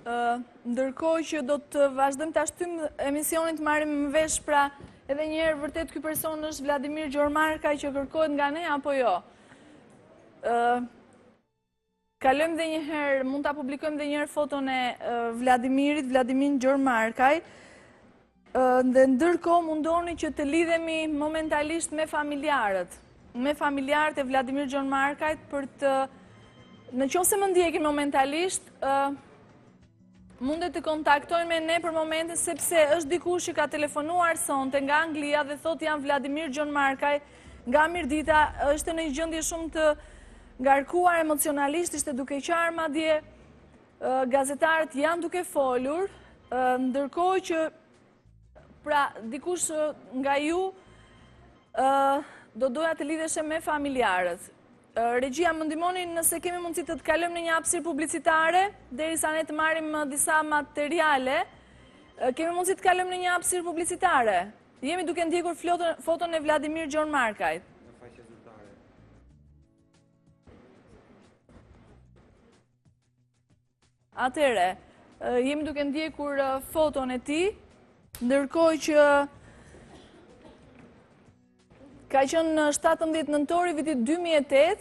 [SPEAKER 1] Ndërkohë që do të vazhdojmë të ashtym emisionin të marrim më vesh pra edhe njerë vërtet ky person është Vladimir Gjormarkaj që kërkohet nga ne apo jo. Kalojmë dhe njëherë, mund të publikojmë dhe njëherë foton e Vladimirit, Vladimir Gjormarkaj, dhe ndërkohë mundoni që të lidhemi momentalisht me familjarët e Vladimir Gjormarkajt për të, në qoftë se më ndjekin momentalisht, mundet të kontaktojnë me ne për momentin sepse është dikush që ka telefonuar sonte nga Anglia dhe thot jam Vladimir Gjormarkaj nga Mirdita, është në një gjendje shumë të ngarkuar emocionalisht, ishte duke qarë madje, gazetarët janë duke folur, ndërkohë që pra dikush nga ju do doja të lidheshe me familjarët. Regjia, më ndihmoni nëse kemi mundësi të kalojmë në një hapësirë publicitare, derisa ne të marrim disa materiale, kemi mundësi të kalojmë në një hapësirë publicitare. Jemi duke ndjekur foton e Vladimir Gjormarkajt. Atere, jemi duke ndjekur foton e ti, ndërkohë që ka qënë në 17 nëntori vitit 2008,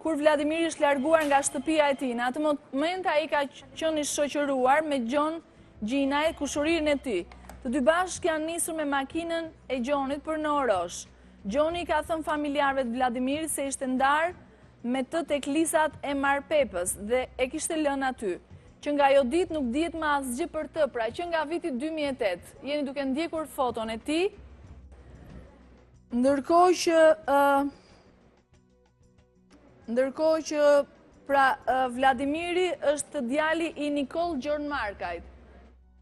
[SPEAKER 1] kur Vladimir ishtë larguar nga shtëpia e ti. Në atë moment a i ka qënë i shoqëruar me Gjon Gjinaj, kushuririn e ti. Të dy bashkë janë nisur me makinën e Gjonit për në Orosh. Gjoni ka thënë familjarëve të Vladimirit se ishte ndarë me të tek lisat e Marpepës dhe e kishte lënë aty. Që nga jo dit nuk dihet më asgjë për të, pra që nga vitit 2008. Jeni duke ndjekur foton e ti, ndërkohë që pra Vladimiri është djali i Nikol Gjormarkajt.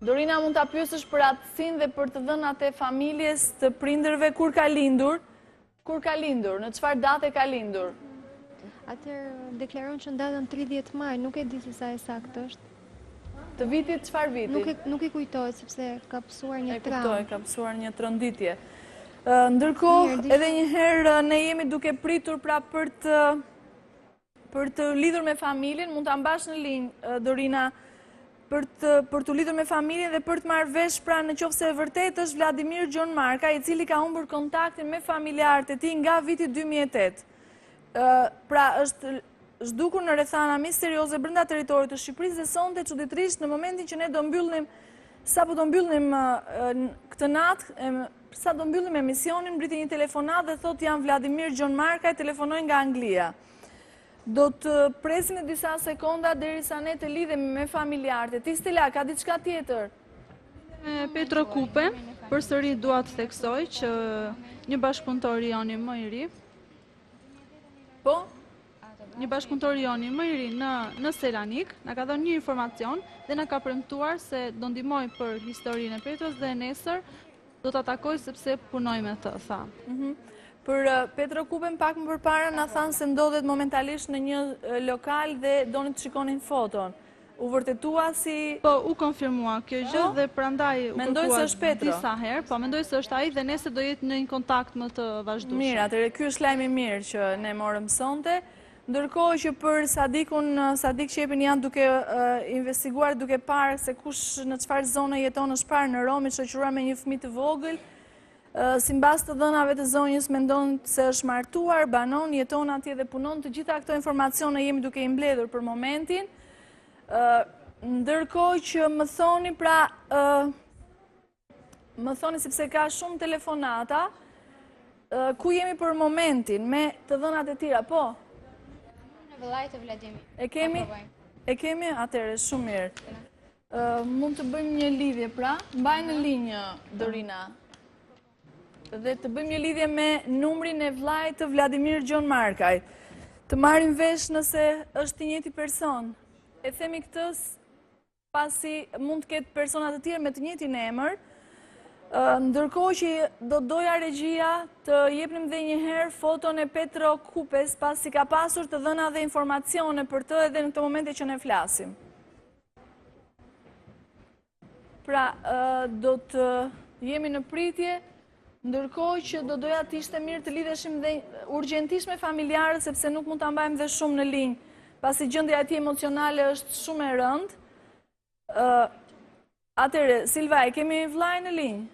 [SPEAKER 1] Dorina, mund ta pyesësh për atësin dhe për të dhënat e familjes të prindërve kur ka lindur, në çfarë date ka lindur?
[SPEAKER 11] Atëherë deklaron që në datën 30 maj, nuk e di se sa e saktë është.
[SPEAKER 1] Të vitit, çfarë viti?
[SPEAKER 11] Nuk i kujtohet sepse ka pësuar një traumë.
[SPEAKER 1] E kuptoj, ka pësuar një tronditje. Ndërkohë, edhe njëherë ne jemi duke pritur pra për të lidhur me familjen, mund të ambash në linjë, Dorina, për të lidhur me familjen dhe për të marrë vesh pra në qoftë se vërtet është Vladimir Gjormarkaj, i cili ka humbur kontaktin me familjarët e tij nga viti 2008. Pra është zhdukur në rrethana misterioze brenda territorit të Shqipërisë dhe sonte çuditërisht në momentin që ne do mbyllim këtë natë, sa do mbyllim emisionin, mbriti një telefonat dhe thot jam Vladimir Gjormarkaj, telefonoj nga Anglia. Do të presim e disa sekonda derisa ne të lidhemi me familjarët e tij. Stella, ka diçka tjetër?
[SPEAKER 3] Petro Kupen, përsëri dua të theksoj që një bashkëpunëtor i joni më i ri.
[SPEAKER 1] Po?
[SPEAKER 3] Një bashkëpunëtor i joni më i ri në Selanik na ka dhënë një informacion dhe na ka premtuar se do ndihmoj për historinë e Petros dhe nesër do të atakoj sepse punoj me të, tha.
[SPEAKER 1] Për Petro Kupen pak më përpara na thanë se ndodhet momentalisht në një lokal dhe doni të shikonin foton. U vërtetua si...
[SPEAKER 3] Po, u konfirmua kjo gjë dhe prandaj u
[SPEAKER 1] kërkuar
[SPEAKER 3] disa herë, po mendoj se është ai dhe nesër do jetë në një kontakt më të vazhdueshëm.
[SPEAKER 1] Mirë, atëherë ky është lajm i mirë që ne morëm sonte. Ndërkohë që për Sadik Qepin janë duke investiguar, duke parë se kush në çfarë zone jeton është parë në Rom, i shoqëruar me një fëmijë të vogël. Simbas të dhënave të zonjës mendon se është martuar, banon, jeton atje dhe punon. Të gjitha këto informacione jemi duke i mbledhur për momentin. Ndërkohë që më thoni sepse ka shumë telefonata, ku jemi për momentin me të dhënat e tjera, po?
[SPEAKER 11] Vëllait e Vladimir.
[SPEAKER 1] E kemi? Atëherë, shumë mirë. Mund të bëjmë një lidhje, pra? Mbaj në linjë, Dorina. Dhe të bëjmë një lidhje me numrin e vllait të Vladimir Gjormarkaj. Të marrim vesh nëse është i njëjti person. E themi këtë pasi mund të ketë persona të tjerë me të njëjtin emër. Ndërkohë që do doja regjia të jepnim dhe një herë foton e Petro Kupes, pasi ka pasur të dhëna dhe informacione për të edhe në të momente që ne flasim. Pra, do të jemi në pritje, ndërkohë që do doja të ishte mirë të lidheshim dhe urgjentisht me familjarët, sepse nuk mund të ambajmë dhe shumë në linjë, pasi gjendja e tij emocionale është shumë e rëndë. Atëre, Silva, e kemi vllai në linjë?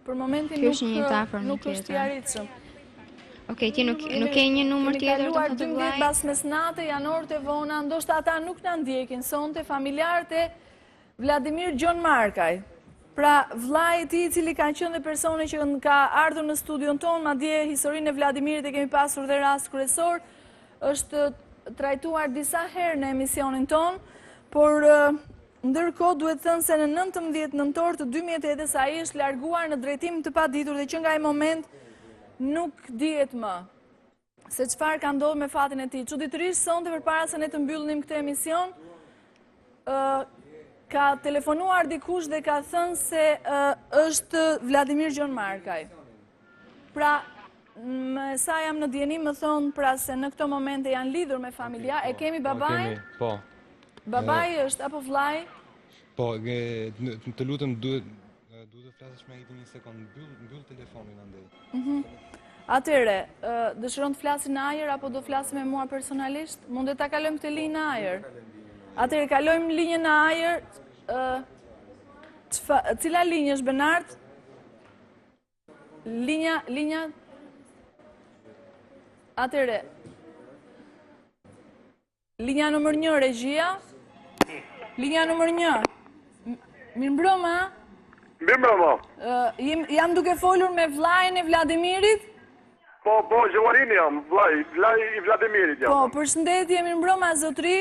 [SPEAKER 1] Për momentin
[SPEAKER 11] Ky është një të afërm
[SPEAKER 1] nuk është
[SPEAKER 11] tjetër.
[SPEAKER 1] i arritshëm.
[SPEAKER 11] Okej, ti nuk ke një numër tjetër të
[SPEAKER 1] Kemi kaluar
[SPEAKER 11] foto
[SPEAKER 1] 12
[SPEAKER 11] vllai?
[SPEAKER 1] bas mesnate, janë orët e vona, ndoshta ata nuk na ndjekin sonte familjarët e Vladimir Gjon Markaj. Pra, vllai i tij i cili ka qenë dhe personi që ka ardhur në studion tonë, madje historinë e Vladimirit e kemi pasur dhe rast kryesor, është trajtuar disa herë në emisionin tonë, por ndërkohë duhet thënë se në 19 nëntor të 2008 ai është larguar në drejtim të paditur dhe që nga ai moment nuk dihet më se çfarë ka ndodhur me fatin e tij. Çuditërisht sonte përpara se ne të mbyllnim këtë emision, ka telefonuar dikush dhe ka thënë se është Vladimir Gjon Markaj. Pra, me sa jam në djenim më thonë pra se në këto momente janë lidhur me familja, e kemi babajin?
[SPEAKER 2] Po.
[SPEAKER 1] Babai është apo vllai?
[SPEAKER 2] Po, të lutem duhet të flasësh me një sekond, mbyll telefonin andaj.
[SPEAKER 1] Atëre, dëshiron të flasin në ajër apo do flasim me mua personalisht? Mundet ta kalojmë këtë linjë në ajër? Atëre, kalojmë linjën në ajër. Cila linjë është Benart? Linja... Atëre, linja nëmër 1, regjia? Linja nëmër 1. Mirëmbrëma?
[SPEAKER 12] Mirëmbrëma.
[SPEAKER 1] Jam duke folur me vllajën e Vladimirit?
[SPEAKER 12] Po, Gjovalin jam, vllai i Vladimirit jam.
[SPEAKER 1] Po, përshëndetje, mirëmbrëma zotri.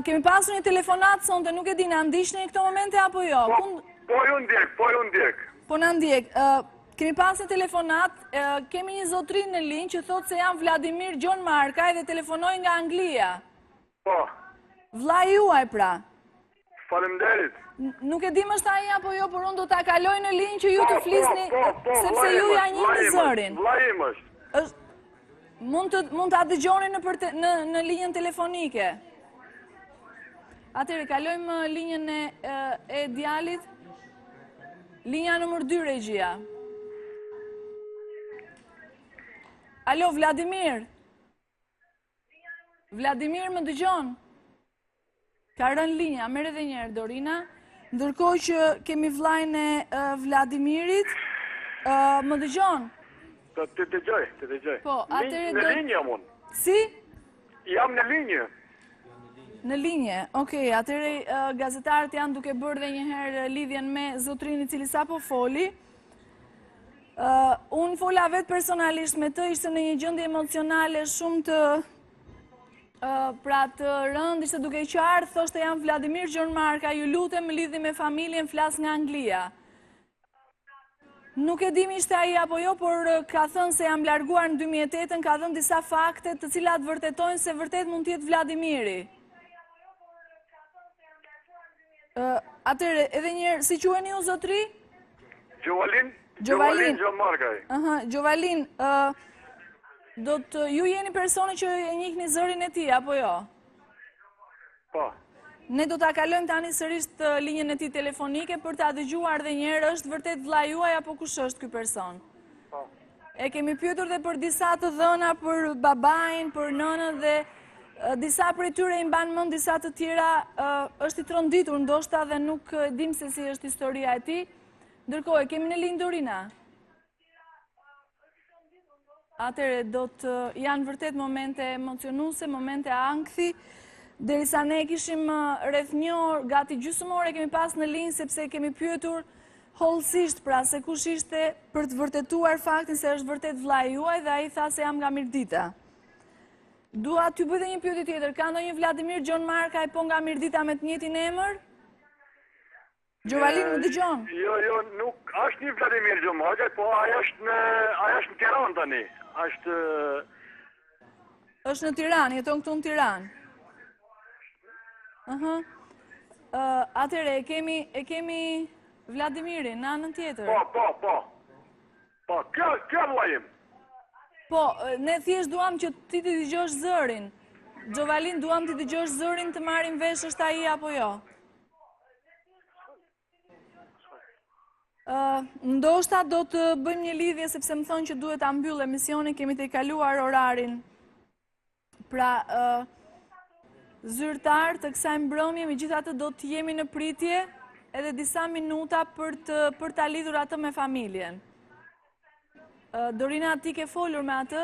[SPEAKER 1] Kemi pasur një telefonat sonte, nuk e di, na ndiqni në këto momente apo jo?
[SPEAKER 12] Po ju ndjek.
[SPEAKER 1] Po na ndjek. Kemi pas një telefonat, kemi një zotri në linjë që thotë se jam Vladimir Gjon Markaj dhe telefonoj nga Anglia.
[SPEAKER 12] Po.
[SPEAKER 1] Vllai juaj pra.
[SPEAKER 12] Faleminderit.
[SPEAKER 1] Nuk e di më shta ai apo jo, por unë do ta kaloj në linjë që ju të flisni, sepse ju ja njihni zërin.
[SPEAKER 12] Vllai im është.
[SPEAKER 1] Mund ta dëgjoni në linjën telefonike. Atëherë kalojmë linjën e djalit. Linja nëmër 2, regjia. Alo, Vladimir? Vladimir, më dëgjon? Ka rënë linja, merr edhe një herë Dorina. Ndërkohë që kemi vllajën e Vladimirit, më dëgjon?
[SPEAKER 12] Të dëgjoj.
[SPEAKER 1] Po, atëherë
[SPEAKER 12] në linjë jam unë.
[SPEAKER 1] Si?
[SPEAKER 12] Jam në linjë.
[SPEAKER 1] Në linje, okej, atëherë gazetarët janë duke bërë dhe një herë lidhjen me zotrin i cili sapo foli. Unë fola vetë personalisht me të, ishte në një gjendje emocionale shumë të pra të rënd, ishte duke i qartë, thoshte jam Vladimir Gjon Markaj, ju lutem më lidhi me familjen, flas nga Anglia. Nuk e dim ishte ai apo jo, por ka thënë se jam larguar në 2008, ka dhënë disa fakte të cilat vërtetojnë se vërtet mund të jetë Vladimiri. Atëre, edhe njerë, si quheni ju zotri?
[SPEAKER 12] Gjovalin Gjon Markaj.
[SPEAKER 1] Gjovalin, ju jeni personi që e njihni zërin e tij, apo jo?
[SPEAKER 12] Po.
[SPEAKER 1] Ne do ta kalojmë tani sërish linjën e tij telefonike për ta dëgjuar dhe një herë, është vërtet vllai juaj apo kush është ky person?
[SPEAKER 12] Po.
[SPEAKER 1] E kemi pyetur dhe për disa të dhëna, për babain, për nënën dhe disa prej tyre i mban mend, disa të tjera është i tronditur ndoshta dhe nuk dim se si është historia e tij. Ndërkohë, kemi në linjë Dorina. Atëre, janë vërtet momente emocionuese, momente ankthi, derisa ne kishim rreth një orë, gati gjysmore kemi pas në linjë, sepse kemi pyetur hollësisht pra se kush ishte për të vërtetuar faktin se është vërtet vllai juaj dhe ai tha se jam nga Mirdita. Dua t'ju bëj dhe një pyetje tjetër, ka ndonjë Vladimir Gjon Markaj po nga Mirdita me të njëjtin emër? Gjovalin, më dëgjon?
[SPEAKER 12] Jo, nuk është një Vladimir Gjon Markaj, po ajo është në Tiranë tani.
[SPEAKER 1] Është në Tiranë, jeton këtu në Tiranë. Atëre, e kemi Vladimirin në anën tjetër.
[SPEAKER 12] Po, kjo vllajim.
[SPEAKER 1] Po, ne thjesht duam që ti të dëgjosh zërin. Gjovalin, duam të dëgjosh zërin të marrim vesh është ai apo jo? Ndoshta do të bëjmë një lidhje sepse më thonë që duhet ta mbyll emisionin, kemi të kaluar orarin. Pra, zyrtar të kësaj mbrëmje, megjithatë do të jemi në pritje edhe disa minuta për ta lidhur atë me familjen. Dorina, ti ke folur me atë,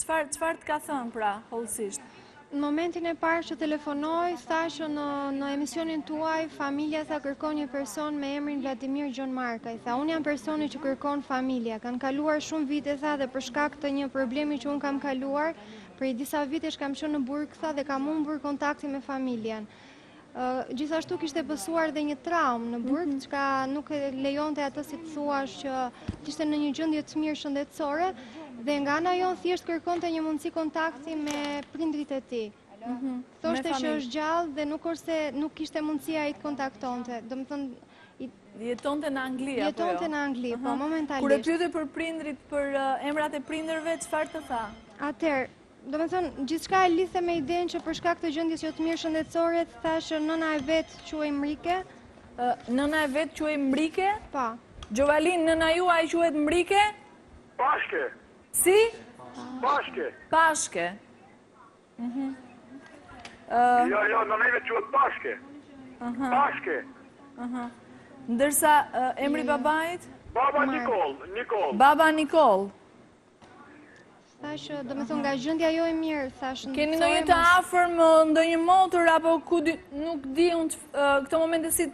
[SPEAKER 1] çfarë të ka thënë pra, hollësisht?
[SPEAKER 11] Në momentin e parë që telefonoj, tha që në emisionin tuaj, familja tha kërkon një person me emrin Vladimir Gjon Markaj. Tha, unë jam personi që kërkon familja. Kanë kaluar shumë vite, tha, dhe për shkak të një problemi që unë kam kaluar, prej disa vitesh kam qenë në burg, tha, dhe kam humbur kontaktin me familjen. Gjithashtu kishte pësuar dhe një traumë në burg, që nuk e lejonte atë si të thuash që ishte në një gjendje të mirë shëndetësore, dhe nga ana jonë thjesht kërkonte një mundësi kontakti me prindrit e tij. Thoshte që është gjallë dhe nuk kishte mundësi ai të kontaktonte. Domethënë
[SPEAKER 1] jetonte në Angli apo jo?
[SPEAKER 11] Jetonte në Angli, po momentalisht.
[SPEAKER 1] Kur e pyete për prindrit, për emrat e prindërve, çfarë të tha?
[SPEAKER 11] Atëherë, domethënë gjithçka e lidhte me idenë që për shkak të gjendjes jo të mirë shëndetësore, thashë nëna e vet quhej Mrike.
[SPEAKER 1] Nëna e vet quhej Mrike?
[SPEAKER 11] Po.
[SPEAKER 1] Gjovalin, nëna juaj quhet Mrike?
[SPEAKER 12] Pashke.
[SPEAKER 1] Si?
[SPEAKER 12] Pashke.
[SPEAKER 1] Pashke.
[SPEAKER 12] Jo, në neve quhet Pashke. Pashke.
[SPEAKER 1] Ndërsa emri babait?
[SPEAKER 12] Baba Nikol.
[SPEAKER 1] Baba Nikol.
[SPEAKER 11] Thashë, domethënë nga gjendja jo e mirë, thashë.
[SPEAKER 1] Keni ndonjë të afërm, ndonjë motor apo nuk di unë këto momente si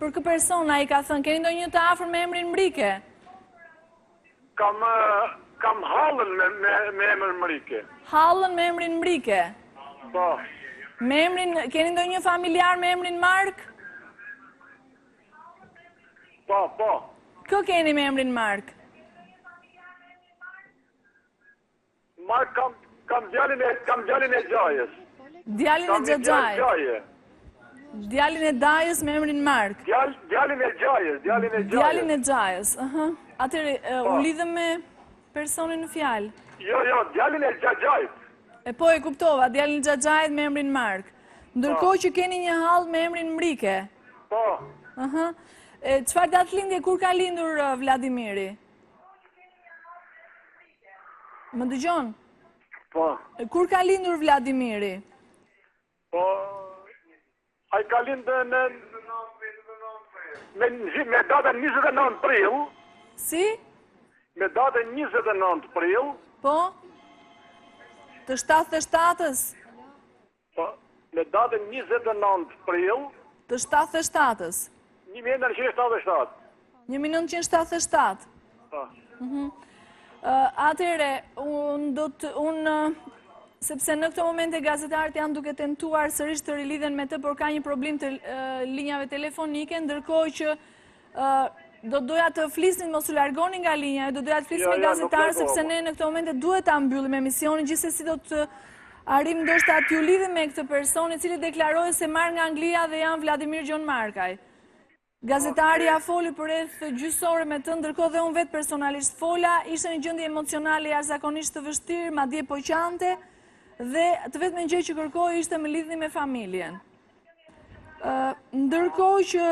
[SPEAKER 1] për kë persona ai ka thënë. Keni ndonjë të afërm me emrin Mrike?
[SPEAKER 12] Kam hallën me emrin Mrike.
[SPEAKER 1] Hallën me emrin Mrike?
[SPEAKER 12] Po.
[SPEAKER 1] Me emrin, keni ndonjë familjar me emrin Mark?
[SPEAKER 12] Po.
[SPEAKER 1] Kë keni me emrin Mark?
[SPEAKER 12] Mark kam djalin e Gjajës.
[SPEAKER 1] Djalin e Xhaxhait. Djalin e Dajës me emrin Mark.
[SPEAKER 12] Djalin e Gjajës.
[SPEAKER 1] Djalin e Gjajës. Atëri, u lidhëm me personin në fjalë.
[SPEAKER 12] Jo, djalin e Xhaxhait.
[SPEAKER 1] E po e kuptova, djalin e Xhaxhait me emrin Mark. Ndërkohë që keni një hall me emrin Mrike.
[SPEAKER 12] Po.
[SPEAKER 1] Çfarë datëlindje kur ka lindur Vladimiri? Më dëgjon?
[SPEAKER 12] Po.
[SPEAKER 1] Kur ka lindur Vladimiri?
[SPEAKER 12] Po, ai ka lindur me datën 29 prill.
[SPEAKER 1] Si?
[SPEAKER 12] Me datën 29 prill.
[SPEAKER 1] Po? Të 77-ës?
[SPEAKER 12] Po, me datën 29 prill.
[SPEAKER 1] Të 77-ës?
[SPEAKER 12] 1977.
[SPEAKER 1] 1977?
[SPEAKER 12] Po.
[SPEAKER 1] Atëre, sepse në këto momente gazetarët janë duke tentuar sërish të rilidhen me të, por ka një problem të linjave telefonike, ndërkohë që do doja të flisnin, mos u largoni nga linja, do doja të flisnin me gazetarët, sepse ne në këto momente duhet ta mbyllim emisionin, gjithsesi do të arrim ndoshta t'ju lidhim me këtë person i cili deklaroi se marr nga Anglia dhe janë Vladimir Gjon Markaj. Gazetari a foli për rreth gjysore me të, ndërkohë dhe unë vetë personalisht fola, ishte një gjendje emocionale jashtëzakonisht të vështirë, madje po qante, dhe të vetme gjë që kërkoi ishte me lidhni me familjen. Ndërkohë që,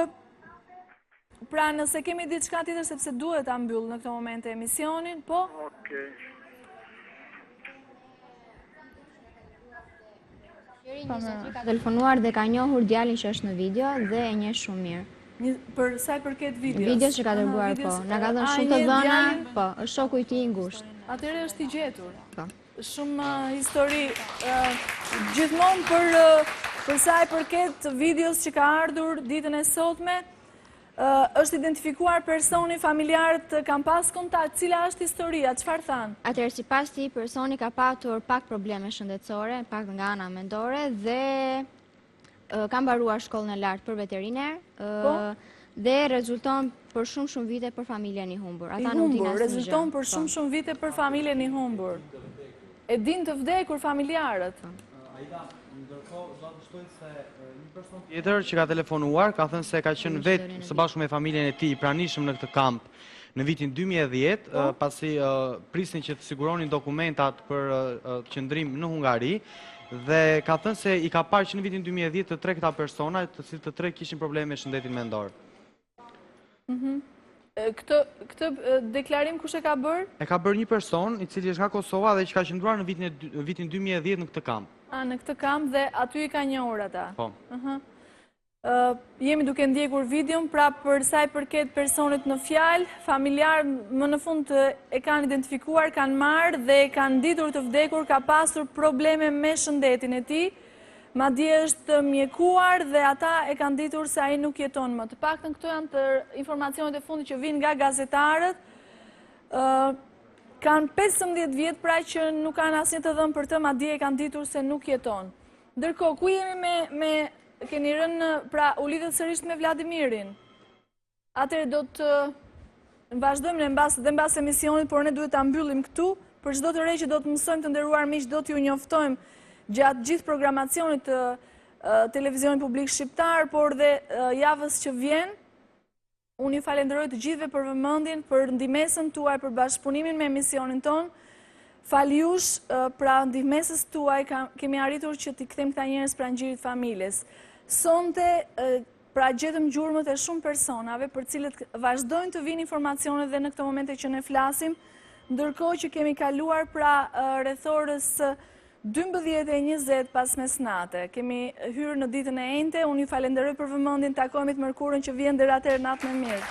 [SPEAKER 1] pra nëse kemi diçka tjetër, sepse duhet ta mbyll në këto momente emisionin, po?
[SPEAKER 12] Okej.
[SPEAKER 11] Ka telefonuar dhe ka njohur djalin që është në video dhe e njeh shumë mirë.
[SPEAKER 1] Për sa i përket videos?
[SPEAKER 11] Videos që ka dërguar, po. Na ka dhënë shumë të dhëna, po, është shoku i tij i ngushtë.
[SPEAKER 1] Atëherë është i gjetur.
[SPEAKER 11] Po.
[SPEAKER 1] Shumë histori gjithmonë për sa i përket videos që ka ardhur ditën e sotme, është identifikuar personi, familjarët kanë pas kontakt, cila është historia, çfarë thanë?
[SPEAKER 11] Atëherë sipas tij personi ka patur pak probleme shëndetësore, pak nga ana mendore dhe ka mbaruar shkollën e lartë për veteriner dhe rezulton për shumë vite për familjen i humbur. Ata nuk dinë asnjë gjë.
[SPEAKER 1] Rezulton për shumë vite për familjen i humbur. E din të vdekur familjarët.
[SPEAKER 8] Ndërkohë, do të shtojnë se një person tjetër që ka telefonuar ka thënë se ka qenë vetë së bashku me familjen e tij i pranishëm në këtë kamp në vitin 2010, pasi prisnin që të siguronin dokumentat për qëndrim në Hungari. Dhe ka thënë se i ka parë që në vitin 2010 të tre këta persona, të cilët të tre kishin probleme me shëndetin mendor.
[SPEAKER 1] Këtë deklarim kush e ka bërë?
[SPEAKER 8] E ka bërë një person i cili është nga Kosova dhe që ka qëndruar në vitin 2010 në këtë kamp.
[SPEAKER 1] Në këtë kam dhe aty i ka një orë ata.
[SPEAKER 2] Po.
[SPEAKER 1] Jemi duke ndjekur videon, pra për sa i përket personit në fjalë, familjar më në fund e kanë identifikuar, kanë marrë dhe kanë ditur të vdekur, ka pasur probleme me shëndetin e tij, madje është mjekuar dhe ata e kanë ditur se ai nuk jeton më. Të paktën këto janë të informacionet e fundit që vinë nga gazetarët. Kanë 15 vjetë pra që nuk kanë asnjë të dhënë për të, madje e kanë ditur se nuk jeton. Ndërkohë, ku jemi me keni rënë, pra u lidhet sërish me Vladimirin. Atëherë do të vazhdojmë dhe mbas emisionit, por ne duhet ta mbyllim këtu. Për çdo të re që do të mësojmë, të nderuar miq, do t'ju njoftojmë gjatë gjithë programacionit të televizionit publik shqiptar, por dhe javës që vjen. Unë ju falenderoj të gjithëve për vëmendjen, për ndihmesën tuaj, për bashkëpunimin me emisionin ton. Faljush, pra ndihmesës tuaj kemi arritur që t'i kthejmë këta njerëz pranë xhirit familjes. Sonte, pra gjetëm gjurmët e shumë personave për cilët vazhdojnë të vinë informacionet dhe në këtë momente që ne flasim, ndërkohë që kemi kaluar pra rreth orës 12:20 pas mesnate. Kemi hyrë në ditën e enjte, unë ju falenderoj për vëmendjen, takohemi të mërkurën që vjen deri atëherë, natë më mirë.